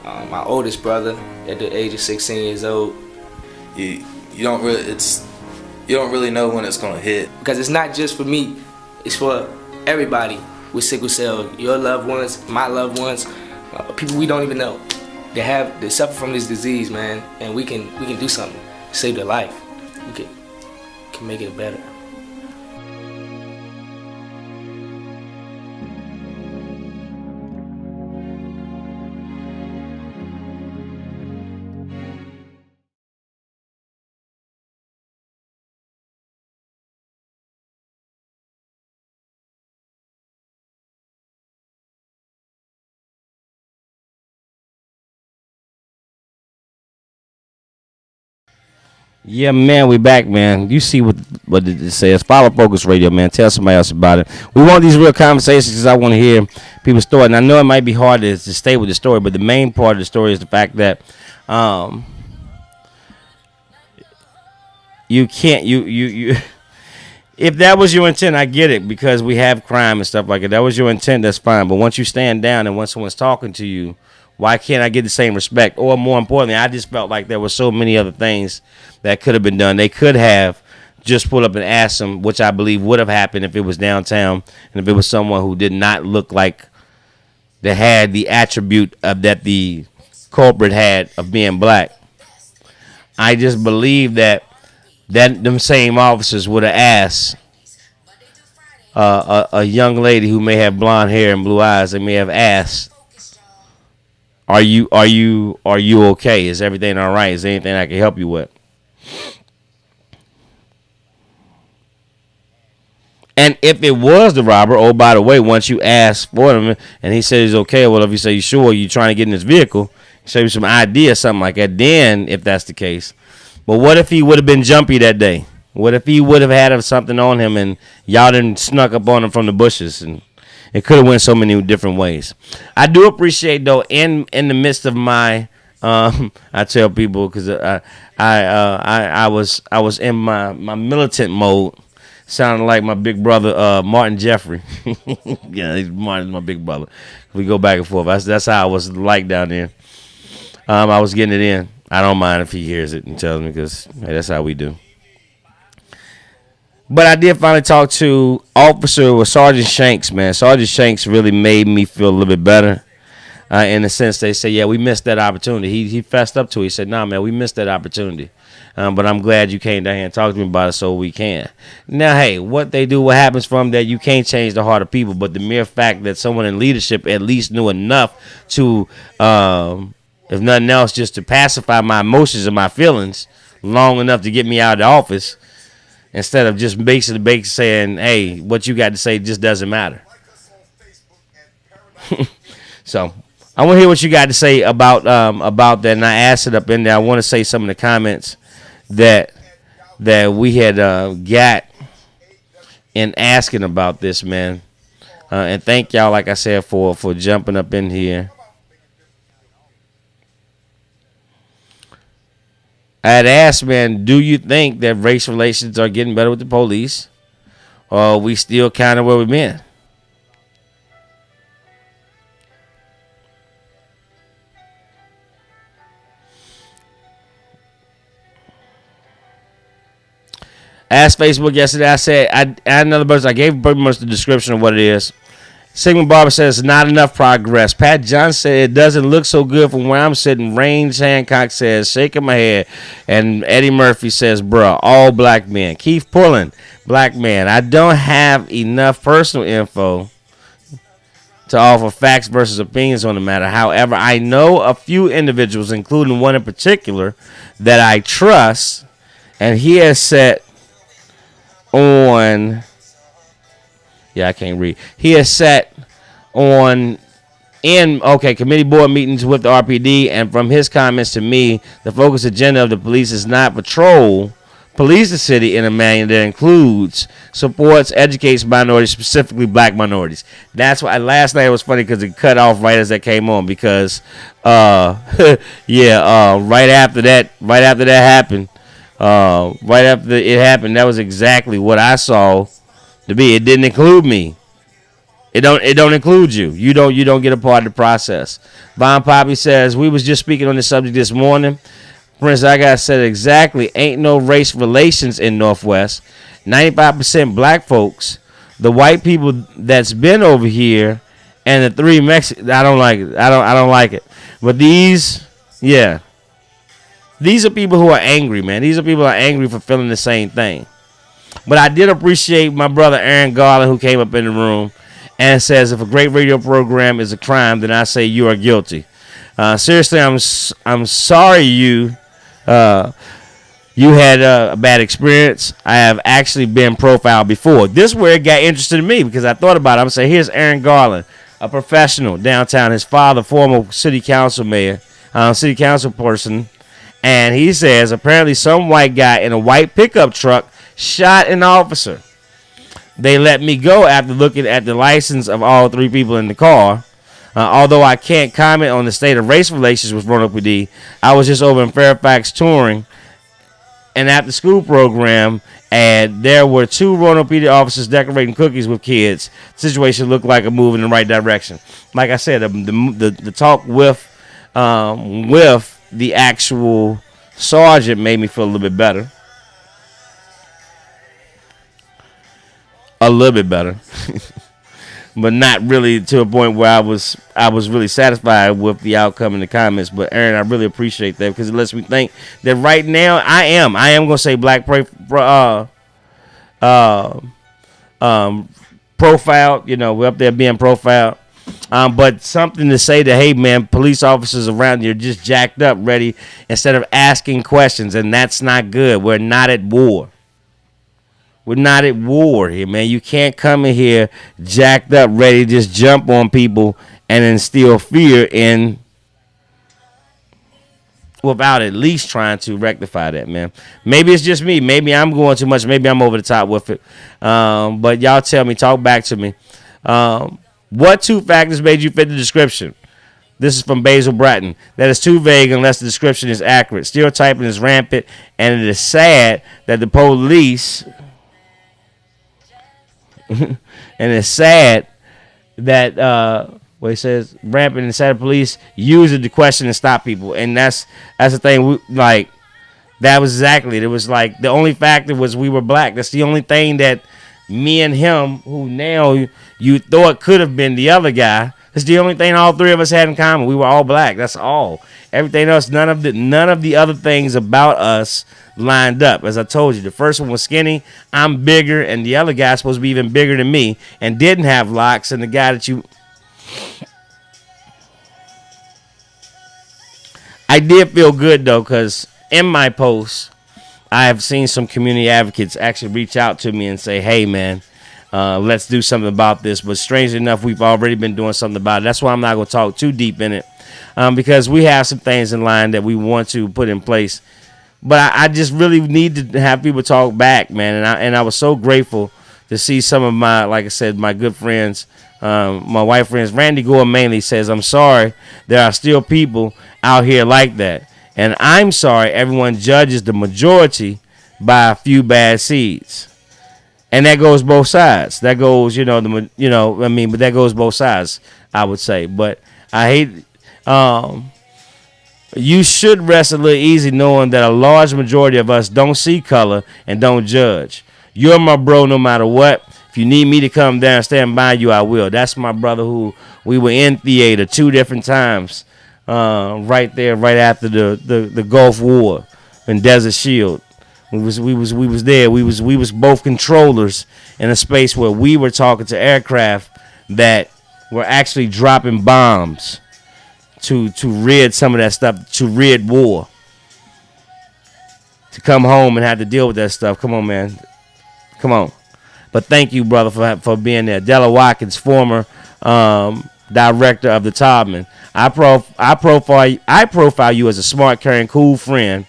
My oldest brother, at the age of 16 years old. You don't really know when it's gonna hit. Because it's not just for me, it's for everybody with sickle cell. Your loved ones, my loved ones, people we don't even know. They suffer from this disease, man, and we can do something to save their life. We can make it better. Yeah, man, we back, man. You see what it says. Follow Focus Radio, man. Tell somebody else about it. We want these real conversations because I want to hear people's story. And I know it might be hard to stay with the story, but the main part of the story is the fact that you can't you if that was your intent, I get it, because we have crime and stuff like that. That was your intent, that's fine. But once you stand down and once someone's talking to you, why can't I get the same respect? Or more importantly, I just felt like there were so many other things that could have been done. They could have just pulled up and asked them, which I believe would have happened if it was downtown and if it was someone who did not look like they had the attribute of that the culprit had of being black. I just believe that them same officers would have asked a young lady who may have blonde hair and blue eyes. They may have asked, Are you okay? Is everything all right? Is there anything I can help you with? And if it was the robber, oh, by the way, once you ask for him and he says he's okay, well, if you say you sure, you're trying to get in his vehicle, show you some ID or something like that, then if that's the case. But what if he would have been jumpy that day? What if he would have had something on him and y'all didn't snuck up on him from the bushes? And it could have went so many different ways. I do appreciate, though, in the midst of my, I tell people, because I was in my militant mode, sounding like my big brother Martin Jeffrey. Yeah, Martin's my big brother. We go back and forth. That's how I was like down there. I was getting it in. I don't mind if he hears it and tells me, because hey, that's how we do. But I did finally talk to Sergeant Shanks, man. Sergeant Shanks really made me feel a little bit better. In the sense they say, yeah, we missed that opportunity. He fessed up to it. He said, nah, man, we missed that opportunity. But I'm glad you came down here and talked to me about it so we can. Now, hey, what they do, what happens from that, you can't change the heart of people. But the mere fact that someone in leadership at least knew enough to, if nothing else, just to pacify my emotions and my feelings long enough to get me out of the office, instead of just basically saying, hey, what you got to say just doesn't matter. So I want to hear what you got to say about that. And I asked it up in there. I want to say some of the comments that we had got in asking about this, man. And thank y'all, like I said, for jumping up in here. I had asked, man, do you think that race relations are getting better with the police? Or are we still kind of where we've been? I asked Facebook yesterday, I said, I had another person, I gave pretty much the description of what it is. Sigmund Barber says, not enough progress. Pat John said, it doesn't look so good from where I'm sitting. Range Hancock says, shaking my head. And Eddie Murphy says, bruh, all black men. Keith Pullen, black man. I don't have enough personal info to offer facts versus opinions on the matter. However, I know a few individuals, including one in particular, that I trust, and he has set on... Yeah, I can't read. He has sat committee board meetings with the RPD, and from his comments to me, the focus agenda of the police is not police the city in a manner that includes, supports, educates minorities, specifically black minorities. That's why last night it was funny because it cut off right as that came on because, right after that happened, that was exactly what I saw. To be, it didn't include me. It don't include you. You don't get a part of the process. Von Poppy says, we was just speaking on this subject this morning. Prince I got said exactly, ain't no race relations in Northwest. 95% black folks, the white people that's been over here, and the 3 Mexicans. I don't like it. I don't like it. But these are people who are angry, man. These are people who are angry for feeling the same thing. But I did appreciate my brother Aaron Garland, who came up in the room and says, if a great radio program is a crime, then I say you are guilty. Seriously, I'm sorry you had a bad experience. I have actually been profiled before. This is where it got interesting to me because I thought about it. I'm saying, here's Aaron Garland, a professional downtown. His father, former city council person, and he says apparently some white guy in a white pickup truck shot an officer. They let me go after looking at the license of all 3 people in the car. Although I can't comment on the state of race relations with Roanoke PD, I was just over in Fairfax touring an after-school program, and there were 2 Roanoke PD officers decorating cookies with kids. The situation looked like a move in the right direction. Like I said, the talk with the actual sergeant made me feel a little bit better. A little bit better, but not really to a point where I was really satisfied with the outcome in the comments. But Aaron, I really appreciate that because it lets me think that right now I am gonna say black profile. We're up there being profiled. But something to say that, hey man, police officers around you are just jacked up, ready instead of asking questions, and that's not good. We're not at war. We're not at war here, man. You can't come in here jacked up, ready to just jump on people and instill fear in without at least trying to rectify that, man. Maybe it's just me. Maybe I'm going too much. Maybe I'm over the top with it. But y'all tell me, talk back to me. What 2 factors made you fit the description? This is from Basil Bratton. That is too vague unless the description is accurate. Stereotyping is rampant, and it is sad that the police... and it's sad that... where he says rampant and sad police use it to question and stop people, and that's the thing. That was exactly it. It was like the only factor was we were black. That's the only thing that me and him, who now you thought could have been the other guy, that's the only thing all 3 of us had in common. We were all black. That's all. Everything else, none of the other things about us lined up. As I told you, the first one was skinny. I'm bigger, and the other guy's supposed to be even bigger than me and didn't have locks. And the guy that you I did feel good, though, because in my post, I have seen some community advocates actually reach out to me and say, hey, man, let's do something about this. But strangely enough, we've already been doing something about it. That's why I'm not going to talk too deep in it, because we have some things in line that we want to put in place. But I just really need to have people talk back, man. And I was so grateful to see some of my, like I said, my good friends, my white friends. Randy Gore mainly says, I'm sorry, there are still people out here like that. And I'm sorry everyone judges the majority by a few bad seeds. And that goes both sides. That goes, but that goes both sides, I would say. But I hate, you should rest a little easy knowing that a large majority of us don't see color and don't judge. You're my bro no matter what. If you need me to come down and stand by you, I will. That's my brother who we were in theater 2 different times. Right there, right after the Gulf War in Desert Shield. We was there. We was both controllers in a space where we were talking to aircraft that were actually dropping bombs to rid some of that stuff, to rid war. To come home and have to deal with that stuff. Come on, man. Come on. But thank you, brother, for being there. Della Watkins, former director of the Taubman. I profile you as a smart, caring, cool friend.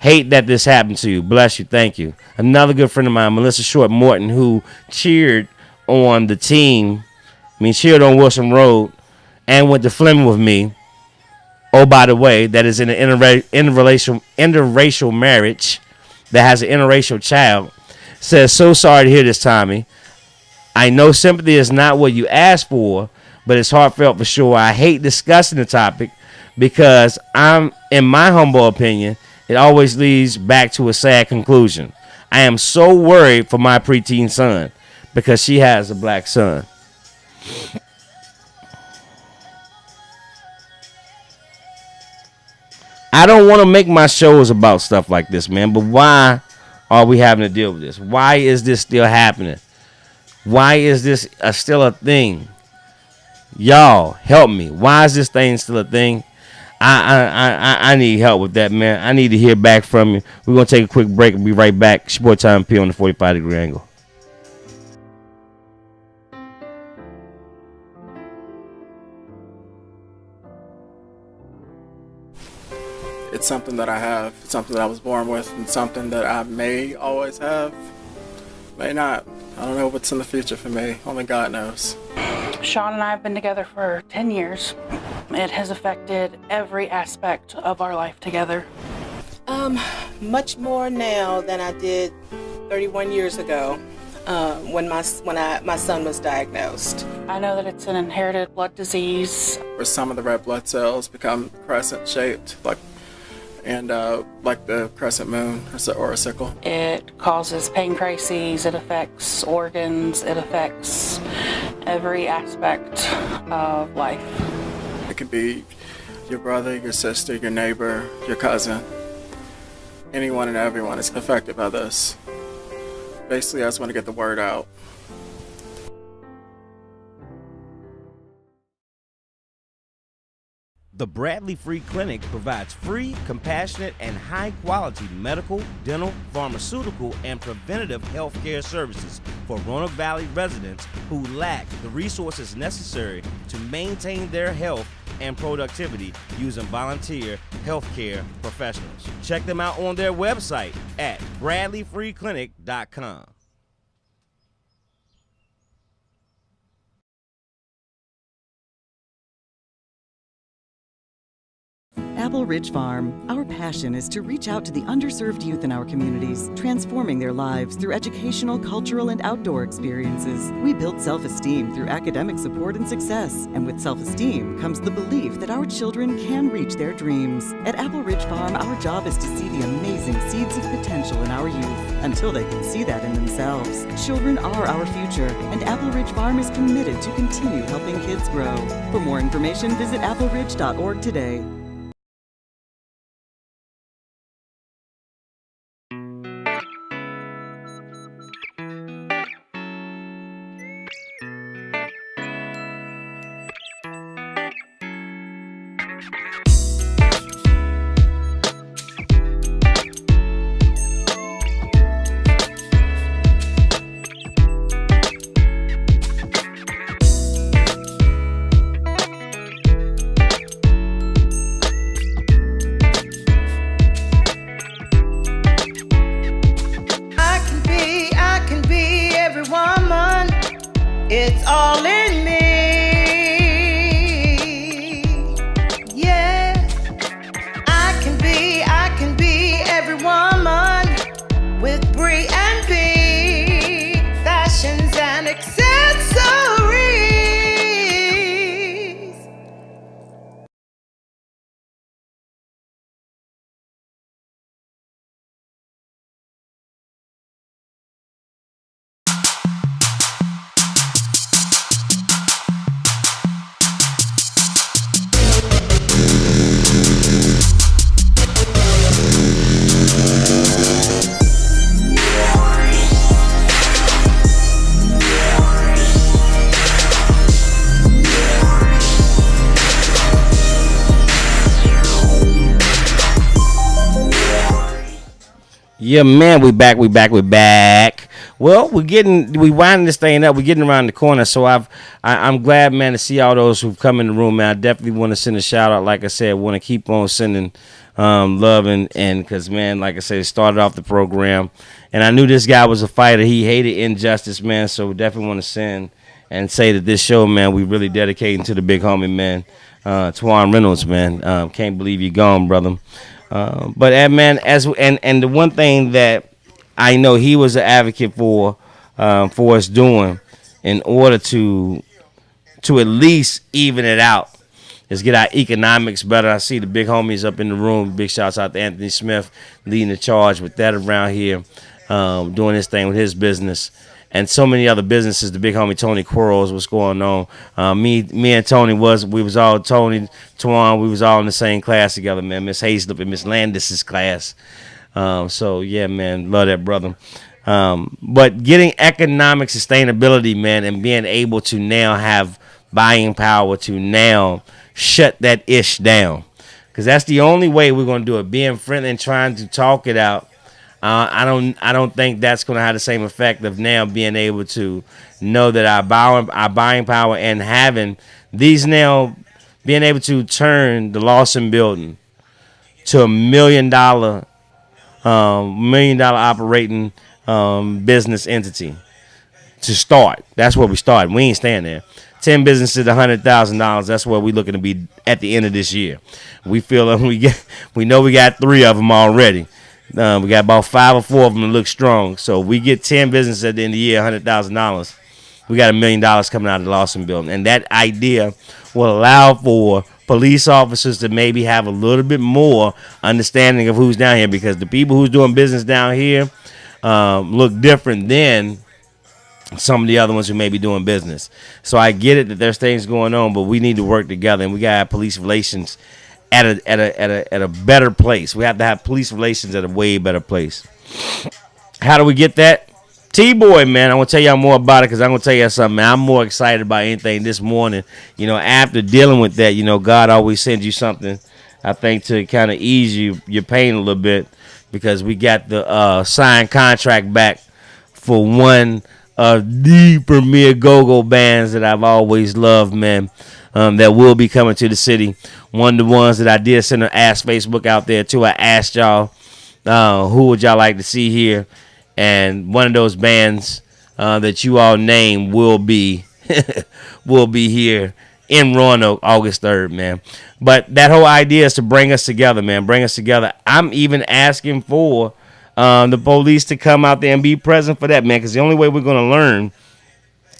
Hate that this happened to you. Bless you. Thank you. Another good friend of mine, Melissa Short Morton, who cheered on the team. Cheered on Wilson Road and went to Fleming with me. Oh, by the way, that is in an interracial marriage that has an interracial child. Says, so sorry to hear this, Tommy. I know sympathy is not what you asked for, but it's heartfelt for sure. I hate discussing the topic because in my humble opinion, it always leads back to a sad conclusion. I am so worried for my preteen son because she has a black son. I don't want to make my shows about stuff like this, man, but why are we having to deal with this? Why is this still happening? Why is this still a thing? Y'all, help me. Why is this thing still a thing? I need help with that, man. I need to hear back from you. We're going to take a quick break and be right back. It's your boy Tom P on the 45-degree angle. It's something that I have. It's something that I was born with, and something that I may always have, may not. I don't know what's in the future for me. Only God knows. Sean and I have been together for 10 years. It has affected every aspect of our life together. Much more now than I did 31 years ago when my son was diagnosed. I know that it's an inherited blood disease. Where some of the red blood cells become crescent-shaped, like the crescent moon or a sickle. It causes pain crises, it affects organs, it affects every aspect of life. It could be your brother, your sister, your neighbor, your cousin. Anyone and everyone is affected by this. Basically, I just want to get the word out. The Bradley Free Clinic provides free, compassionate, and high-quality medical, dental, pharmaceutical, and preventative health care services for Roanoke Valley residents who lack the resources necessary to maintain their health and productivity using volunteer healthcare professionals. Check them out on their website at bradleyfreeclinic.com. Apple Ridge Farm. Our passion is to reach out to the underserved youth in our communities, transforming their lives through educational, cultural, and outdoor experiences. We build self-esteem through academic support and success, and with self-esteem comes the belief that our children can reach their dreams. At Apple Ridge Farm, our job is to see the amazing seeds of potential in our youth until they can see that in themselves. Children are our future, and Apple Ridge Farm is committed to continue helping kids grow. For more information, visit appleridge.org today. It's all in me. Yeah, I can be every woman with Brie and B, fashions and accessories. Yeah, man, we back. Well, we winding this thing up. We're getting around the corner, so I'm glad, man, to see all those who've come in the room, man. I definitely want to send a shout out. Like I said, want to keep on sending love and because, man, like I said, it started off the program, and I knew this guy was a fighter. He hated injustice, man. So definitely want to send and say that this show, man, we really dedicating to the big homie, man, Twan Reynolds, man. Can't believe you're gone, brother. But man, and the one thing that I know he was an advocate for us doing in order to at least even it out is get our economics better. I see the big homies up in the room. Big shouts out to Anthony Smith leading the charge with that around here, doing his thing with his business. And so many other businesses, the big homie Tony Quarles, what's going on. Me and Tony we was all Tony, Twan, we was all in the same class together, man. Miss Hayslip and Miss Landis's class. So yeah, man, love that brother. But getting economic sustainability, man, and being able to now have buying power to now shut that ish down. Because that's the only way we're gonna do it. Being friendly and trying to talk it out. I don't think that's going to have the same effect of now being able to know that our buying power and having these now being able to turn the Lawson building to $1 million operating business entity to start. That's where we started. We ain't staying there. 10 businesses, $100,000. That's where we're looking to be at the end of this year. We feel like we know we got 3 of them already. We got about 5 or 4 of them that look strong. So we get 10 businesses at the end of the year, $100,000. We got $1 million coming out of the Lawson building. And that idea will allow for police officers to maybe have a little bit more understanding of who's down here, because the people who's doing business down here look different than some of the other ones who may be doing business. So I get it that there's things going on, but we need to work together, and we got to have police relations at a better place. We have to have police relations at a way better place. How do we get that? T-Boy, man, I want to tell y'all more about it because I'm going to tell you something, man. I'm more excited about anything this morning. You know, after dealing with that, you know, God always sends you something, I think, to kind of ease your pain a little bit, because we got the signed contract back for one of the premier go-go bands that I've always loved, man, that will be coming to the city. One of the ones that I did send an Ask Facebook out there to. I asked y'all, who would y'all like to see here? And one of those bands that you all name will be here in Roanoke August 3rd, man. But that whole idea is to bring us together, man. Bring us together. I'm even asking for the police to come out there and be present for that, man, because the only way we're going to learn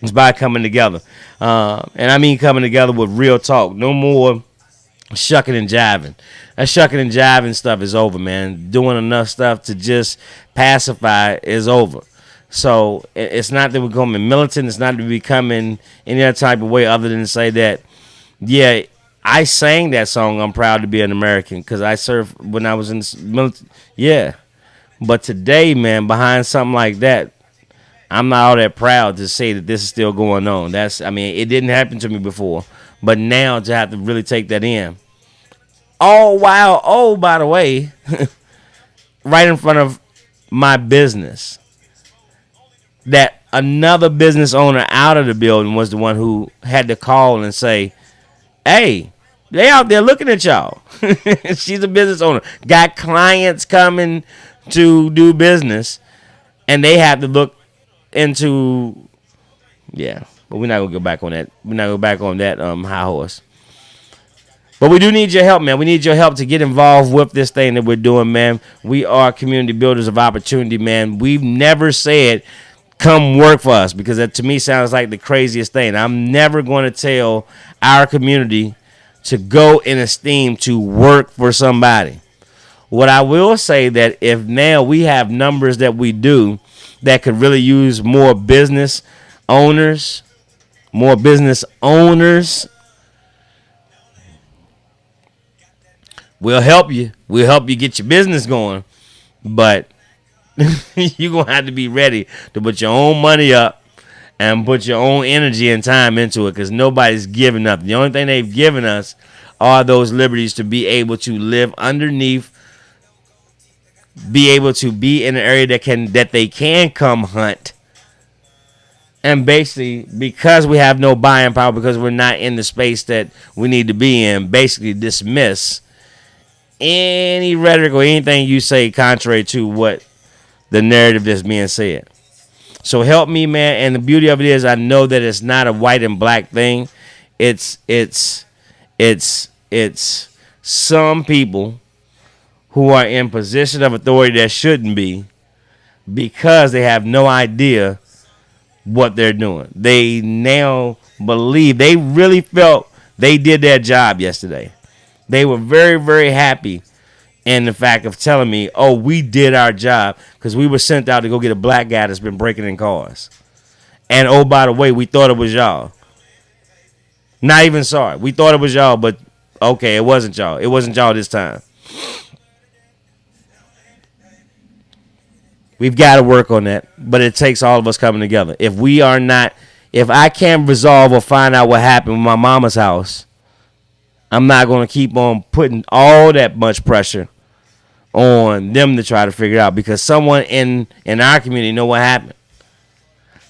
is by coming together. And I mean coming together with real talk. No more shucking and jiving. That shucking and jiving stuff is over, man. Doing enough stuff to just pacify is over. So it's not that we're becoming militant. It's not that we're becoming any other type of way other than to say that, yeah, I sang that song, I'm Proud to Be an American, because I served when I was in the military. Yeah. But today, man, behind something like that, I'm not all that proud to say that this is still going on. It didn't happen to me before. But now to have to really take that in. All while, by the way, right in front of my business, that another business owner out of the building was the one who had to call and say, hey, they out there looking at y'all. She's a business owner. Got clients coming to do business, and they have to look into, yeah. But we're not going to go back on that. We're not going to go back on that high horse. But we do need your help, man. We need your help to get involved with this thing that we're doing, man. We are community builders of opportunity, man. We've never said, come work for us, because that to me sounds like the craziest thing. I'm never going to tell our community to go in esteem to work for somebody. What I will say that if now we have numbers that we do that could really use more business owners, we'll help you. We'll help you get your business going. But you're going to have to be ready to put your own money up and put your own energy and time into it, because nobody's giving up. The only thing they've given us are those liberties to be able to live underneath, be able to be in an area that they can come hunt. And basically, because we have no buying power, because we're not in the space that we need to be in, basically dismiss any rhetoric or anything you say contrary to what the narrative that's being said. So help me, man. And the beauty of it is, I know that it's not a white and black thing. It's some people who are in position of authority that shouldn't be, because they have no idea what they're doing. They now believe, they really felt they did their job yesterday. They were very, very happy in the fact of telling me, oh, we did our job, because we were sent out to go get a black guy that's been breaking in cars. And oh, by the way, we thought it was y'all. Not even sorry. We thought it was y'all, but okay, it wasn't y'all. It wasn't y'all this time. We've got to work on that, but it takes all of us coming together. If I can't resolve or find out what happened with my mama's house, I'm not going to keep on putting all that much pressure on them to try to figure it out, because someone in our community know what happened.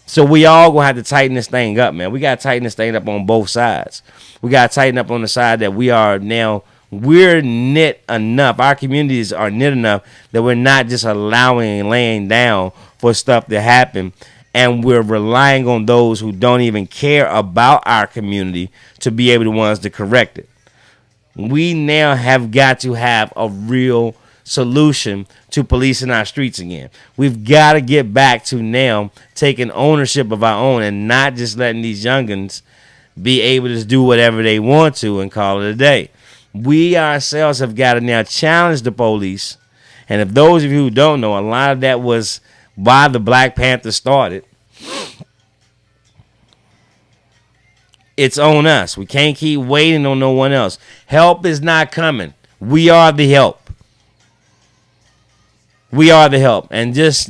So we all going to have to tighten this thing up, man. We got to tighten this thing up on both sides. We got to tighten up on the side that we're knit enough. Our communities are knit enough that we're not just allowing and laying down for stuff to happen, and we're relying on those who don't even care about our community to be able to ones to correct it. We now have got to have a real solution to policing our streets again. We've got to get back to now taking ownership of our own and not just letting these youngins be able to do whatever they want to and call it a day. We ourselves have got to now challenge the police. And if those of you who don't know, a lot of that was why the Black Panther started. It's on us. We can't keep waiting on no one else. Help is not coming. We are the help. We are the help. And just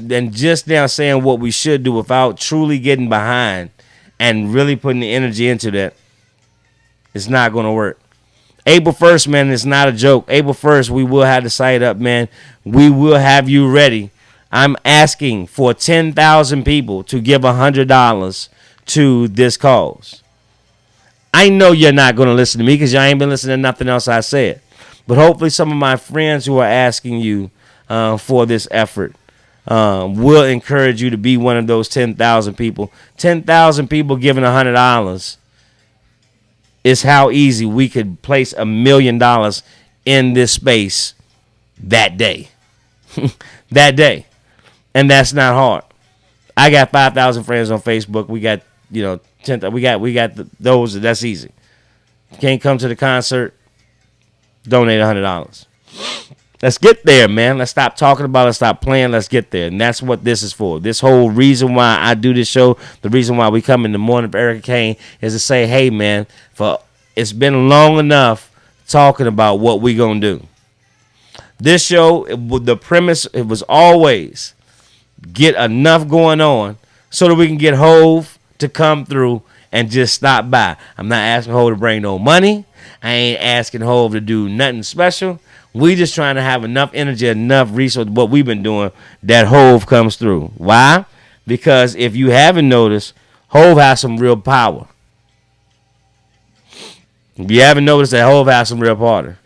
now saying what we should do without truly getting behind and really putting the energy into that, it's not going to work. April 1st, man, it's not a joke. April 1st, we will have the site up, man. We will have you ready. I'm asking for 10,000 people to give $100 to this cause. I know you're not going to listen to me because y'all ain't been listening to nothing else I said. But hopefully some of my friends who are asking you for this effort will encourage you to be one of those 10,000 people. 10,000 people giving $100 is how easy we could place $1 million in this space that day. That day. And that's not hard. I got 5,000 friends on Facebook. We got, 10,000. We got those. That's easy. Can't come to the concert, donate $100. Let's get there, man. Let's stop talking about it. Let's stop playing. Let's get there. And that's what this is for. This whole reason why I do this show, the reason why we come in the morning for Erica Kane is to say, hey, man, it's been long enough talking about what we going to do. This show, the premise, it was always get enough going on so that we can get Hove to come through and just stop by. I'm not asking Hove to bring no money. I ain't asking Hove to do nothing special. We just trying to have enough energy, enough resource, what we've been doing, that Hove comes through. Why? Because if you haven't noticed, Hove has some real power. If you haven't noticed that Hove has some real power.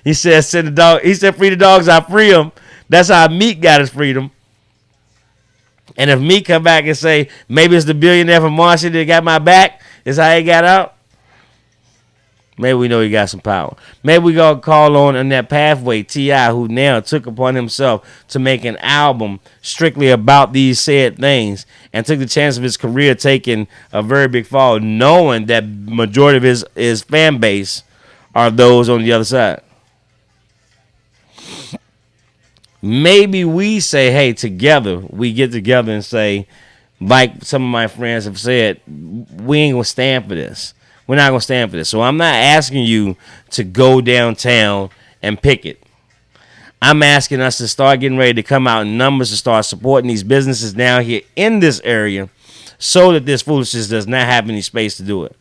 He said, send the dog. He said, free the dogs, I free them. That's how Meek got his freedom. And if Meek come back and say, maybe it's the billionaire from Marshall that got my back, is how he got out. Maybe we know he got some power. Maybe we gonna call on that Pathway, T.I., who now took upon himself to make an album strictly about these said things and took the chance of his career taking a very big fall, knowing that majority of his fan base are those on the other side. Maybe we say, hey, together, we get together and say, like some of my friends have said, we ain't gonna stand for this. We're not going to stand for this. So I'm not asking you to go downtown and picket. I'm asking us to start getting ready to come out in numbers to start supporting these businesses down here in this area so that this foolishness does not have any space to do it.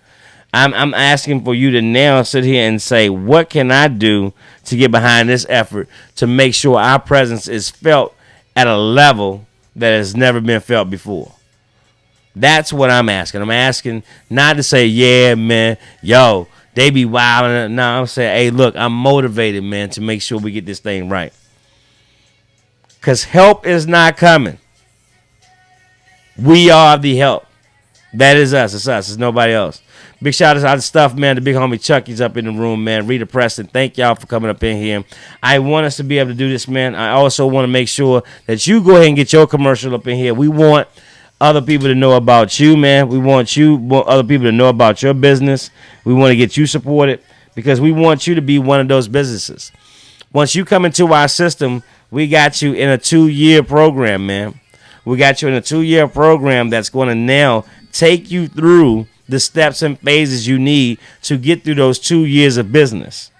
I'm asking for you to now sit here and say, what can I do to get behind this effort to make sure our presence is felt at a level that has never been felt before? That's what I'm asking. I'm asking not to say, yeah, man, yo, they be wilding. No, I'm saying, hey, look, I'm motivated, man, to make sure we get this thing right. Because help is not coming. We are the help. That is us. It's us. It's nobody else. Big shout out to Stuff, man. The big homie Chucky's up in the room, man. Rita Preston, thank y'all for coming up in here. I want us to be able to do this, man. I also want to make sure that you go ahead and get your commercial up in here. We want other people to know about you, man. We want other people to know about your business. We want to get you supported because we want you to be one of those businesses. Once you come into our system, we got you in a 2-year program, man. We got you in a 2-year program that's going to now take you through the steps and phases you need to get through those 2 years of business.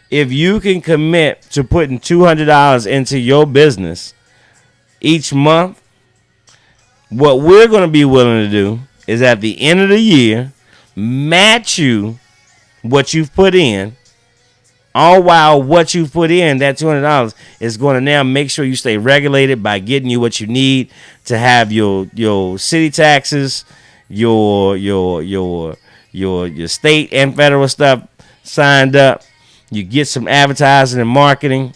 If you can commit to putting $200 into your business each month, what we're going to be willing to do is at the end of the year, match you what you've put in, all while what you've put in, that $200, is going to now make sure you stay regulated by getting you what you need to have your city taxes, your state and federal stuff signed up. You get some advertising and marketing.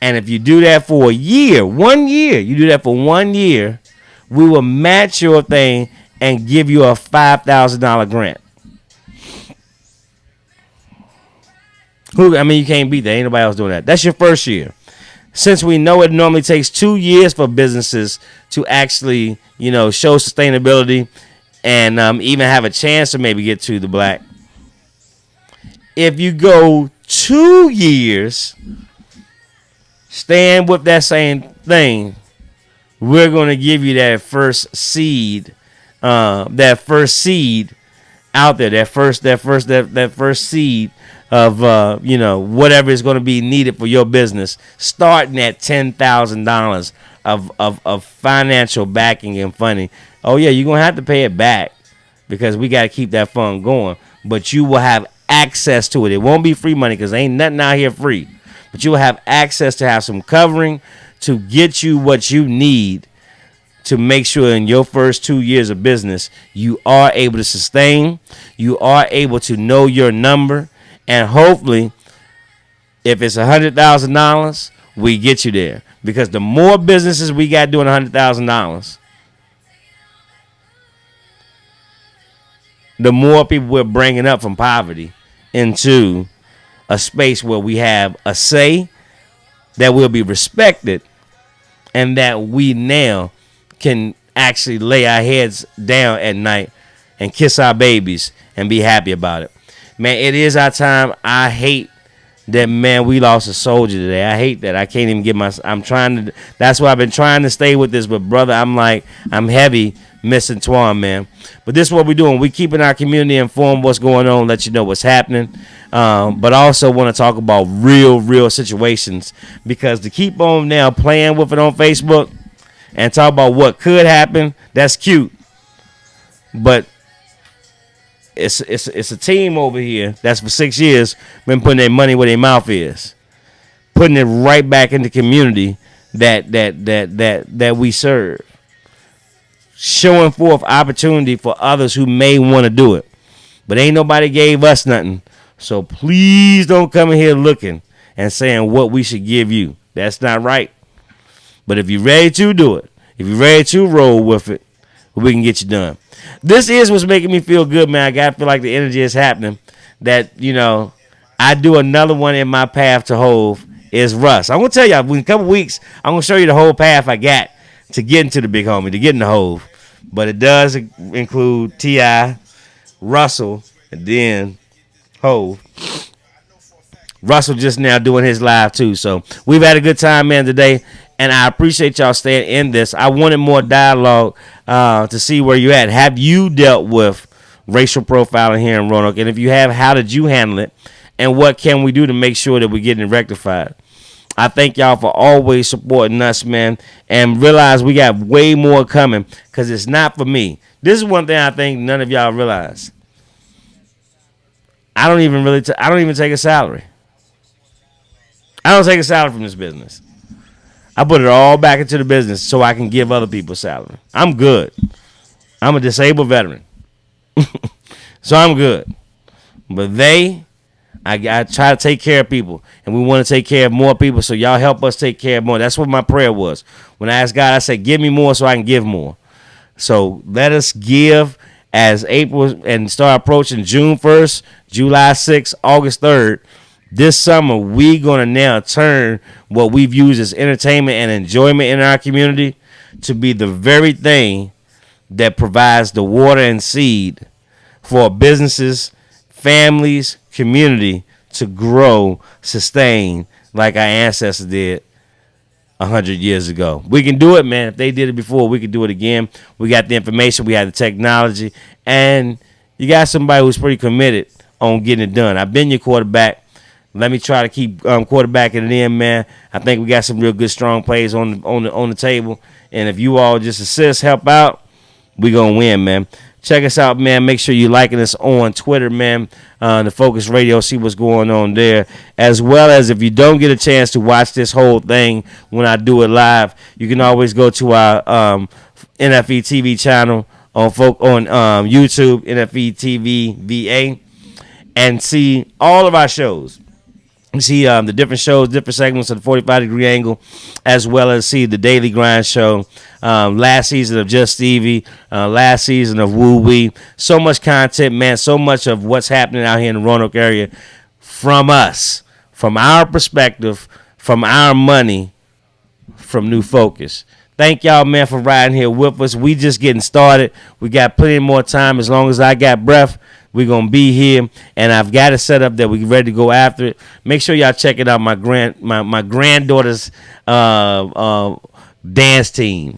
And if you do that for a year, 1 year, you do that for 1 year, we will match your thing and give you a $5,000 grant. You can't beat that. Ain't nobody else doing that. That's your first year. Since we know it normally takes 2 years for businesses to actually, show sustainability and even have a chance to maybe get to the black. If you go 2 years, stand with that same thing, we're going to give you that first seed, out there, that first seed whatever is going to be needed for your business, starting at $10,000 of financial backing and funding. Oh yeah, you're going to have to pay it back because we got to keep that fund going, but you will have access to it. It won't be free money because ain't nothing out here free, but you will have access to have some covering to get you what you need to make sure in your first 2 years of business, you are able to sustain, you are able to know your number, and hopefully, if it's $100,000, we get you there. Because the more businesses we got doing $100,000, the more people we're bringing up from poverty into a space where we have a say, that will be respected, and that we now can actually lay our heads down at night and kiss our babies and be happy about it. Man, it is our time. I hate that, man, we lost a soldier today. I hate that. I can't even get that's why I've been trying to stay with this, but brother, I'm heavy missing Twan, man. But this is what we're doing. We're keeping our community informed what's going on, let you know what's happening. But also want to talk about real situations, because to keep on now playing with it on Facebook and talk about what could happen, that's cute. But it's a team over here that's for 6 years been putting their money where their mouth is, putting it right back in the community that we serve, showing forth opportunity for others who may want to do it. But ain't nobody gave us nothing. So please don't come in here looking and saying what we should give you. That's not right. But if you're ready to do it, if you're ready to roll with it, we can get you done. This is what's making me feel good, man. I gotta feel like the energy is happening. That, I do another one in my path to Hove is Russ. I'm gonna tell y'all in a couple weeks, I'm gonna show you the whole path I got to get into the big homie, to get in the Hove. But it does include T.I., Russell, and then Hove. Russell just now doing his live too. So we've had a good time, man, today. And I appreciate y'all staying in this. I wanted more dialogue to see where you're at. Have you dealt with racial profiling here in Roanoke? And if you have, how did you handle it? And what can we do to make sure that we're getting it rectified? I thank y'all for always supporting us, man. And realize we got way more coming, because it's not for me. This is one thing I think none of y'all realize. I don't even take a salary. I don't take a salary from this business. I put it all back into the business so I can give other people salary. I'm good. I'm a disabled veteran. So I'm good. But I try to take care of people, and we want to take care of more people, so y'all help us take care of more. That's what my prayer was. When I asked God, I said, give me more so I can give more. So let us give as April and start approaching June 1st, July 6th, August 3rd. This summer, we're going to now turn what we've used as entertainment and enjoyment in our community to be the very thing that provides the water and seed for businesses, families, community to grow, sustain like our ancestors did 100 years ago. We can do it, man. If they did it before, we can do it again. We got the information, we have the technology, and you got somebody who's pretty committed on getting it done. I've been your quarterback. Let me try to keep quarterbacking it in, man. I think we got some real good, strong plays on the table. And if you all just assist, help out, we gonna win, man. Check us out, man. Make sure you liking us on Twitter, man. The Focus Radio, see what's going on there. As well as if you don't get a chance to watch this whole thing when I do it live, you can always go to our NFE TV channel on YouTube, NFE TV VA, and see all of our shows. You see the different shows, different segments of the 45-degree angle, as well as see the Daily Grind show, last season of Just Stevie, last season of Woo Wee. So much content, man. So much of what's happening out here in the Roanoke area from us, from our perspective, from our money, from New Focus. Thank y'all, man, for riding here with us. We just getting started. We got plenty more time. As long as I got breath, we're going to be here, and I've got it set up that we're ready to go after it. Make sure y'all check it out, my granddaughter's dance team.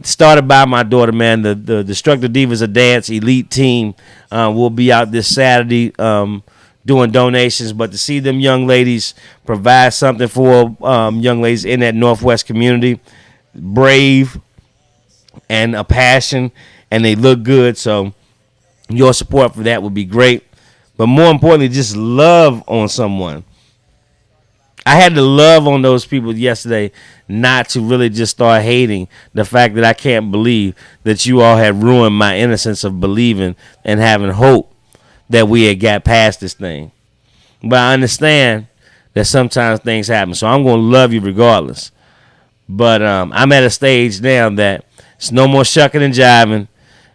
Started by my daughter, man. The Destructive Divas of Dance Elite team will be out this Saturday doing donations, but to see them young ladies provide something for young ladies in that Northwest community, brave and a passion, and they look good. So your support for that would be great. But more importantly, just love on someone. I had to love on those people yesterday, not to really just start hating the fact that I can't believe that you all had ruined my innocence of believing and having hope that we had got past this thing. But I understand that sometimes things happen, so I'm going to love you regardless. But I'm at a stage now that it's no more shucking and jiving.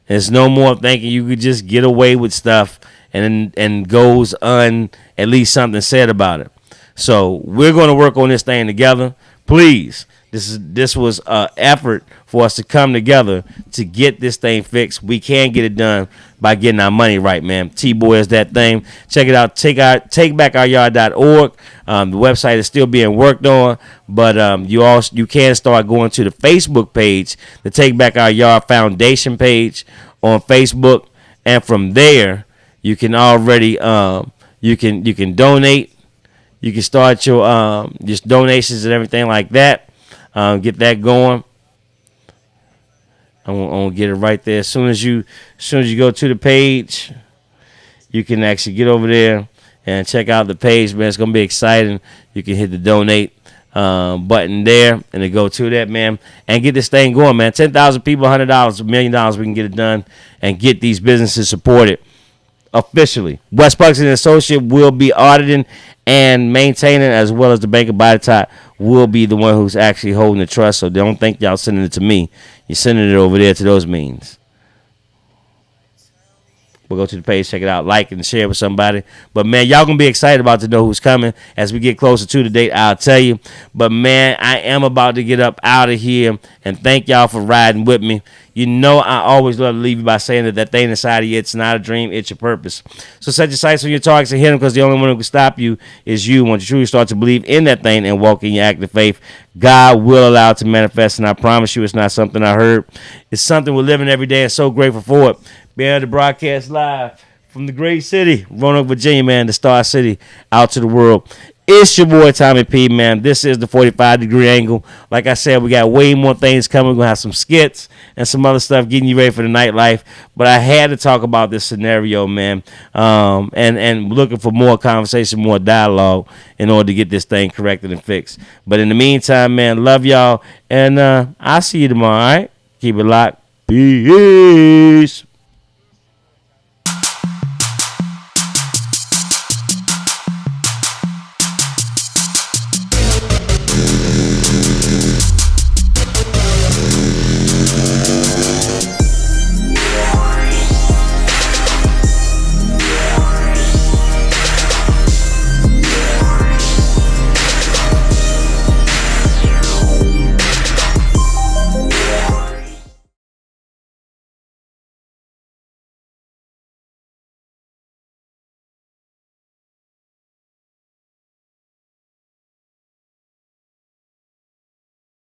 It's no more thinking you could just get away with stuff and goes at least something said about it. So we're going to work on this thing together. Please, this was an effort for us to come together to get this thing fixed. We can get it done by getting our money right, man. T-Boy is that thing. Check it out. TakeBackOurYard.org. The website is still being worked on, but you can start going to the Facebook page, the Take Back Our Yard Foundation page on Facebook, and from there you can already you can donate. You can start your just donations and everything like that. Get that going. I'm gonna get it right there. As soon as you go to the page, you can actually get over there and check out the page, man. It's gonna be exciting. You can hit the donate button there and then go to that, man, and get this thing going, man. 10,000 people, $100, $1 million. We can get it done and get these businesses supported officially. West Bucks and Associate will be auditing and maintaining, as well as the Bank of Botetourt will be the one who's actually holding the trust. So don't think y'all sending it to me. You're sending it over there to those means. We'll go to the page, check it out, like and share with somebody. But, man, y'all going to be excited about to know who's coming. As we get closer to the date, I'll tell you. But, man, I am about to get up out of here. And thank y'all for riding with me. You know I always love to leave you by saying that thing inside of you, it's not a dream, it's your purpose. So set your sights on your targets and hit them, because the only one who can stop you is you. Once you truly start to believe in that thing and walk in your active faith, God will allow it to manifest. And I promise you, it's not something I heard. It's something we're living every day, and so grateful for it. Being able to broadcast live from the great city, Roanoke, Virginia, man, the Star City, out to the world. It's your boy, Tommy P, man. This is the 45-degree angle. Like I said, we got way more things coming. We're going to have some skits and some other stuff getting you ready for the nightlife. But I had to talk about this scenario, man, and looking for more conversation, more dialogue in order to get this thing corrected and fixed. But in the meantime, man, love y'all. And I'll see you tomorrow, all right? Keep it locked. Peace.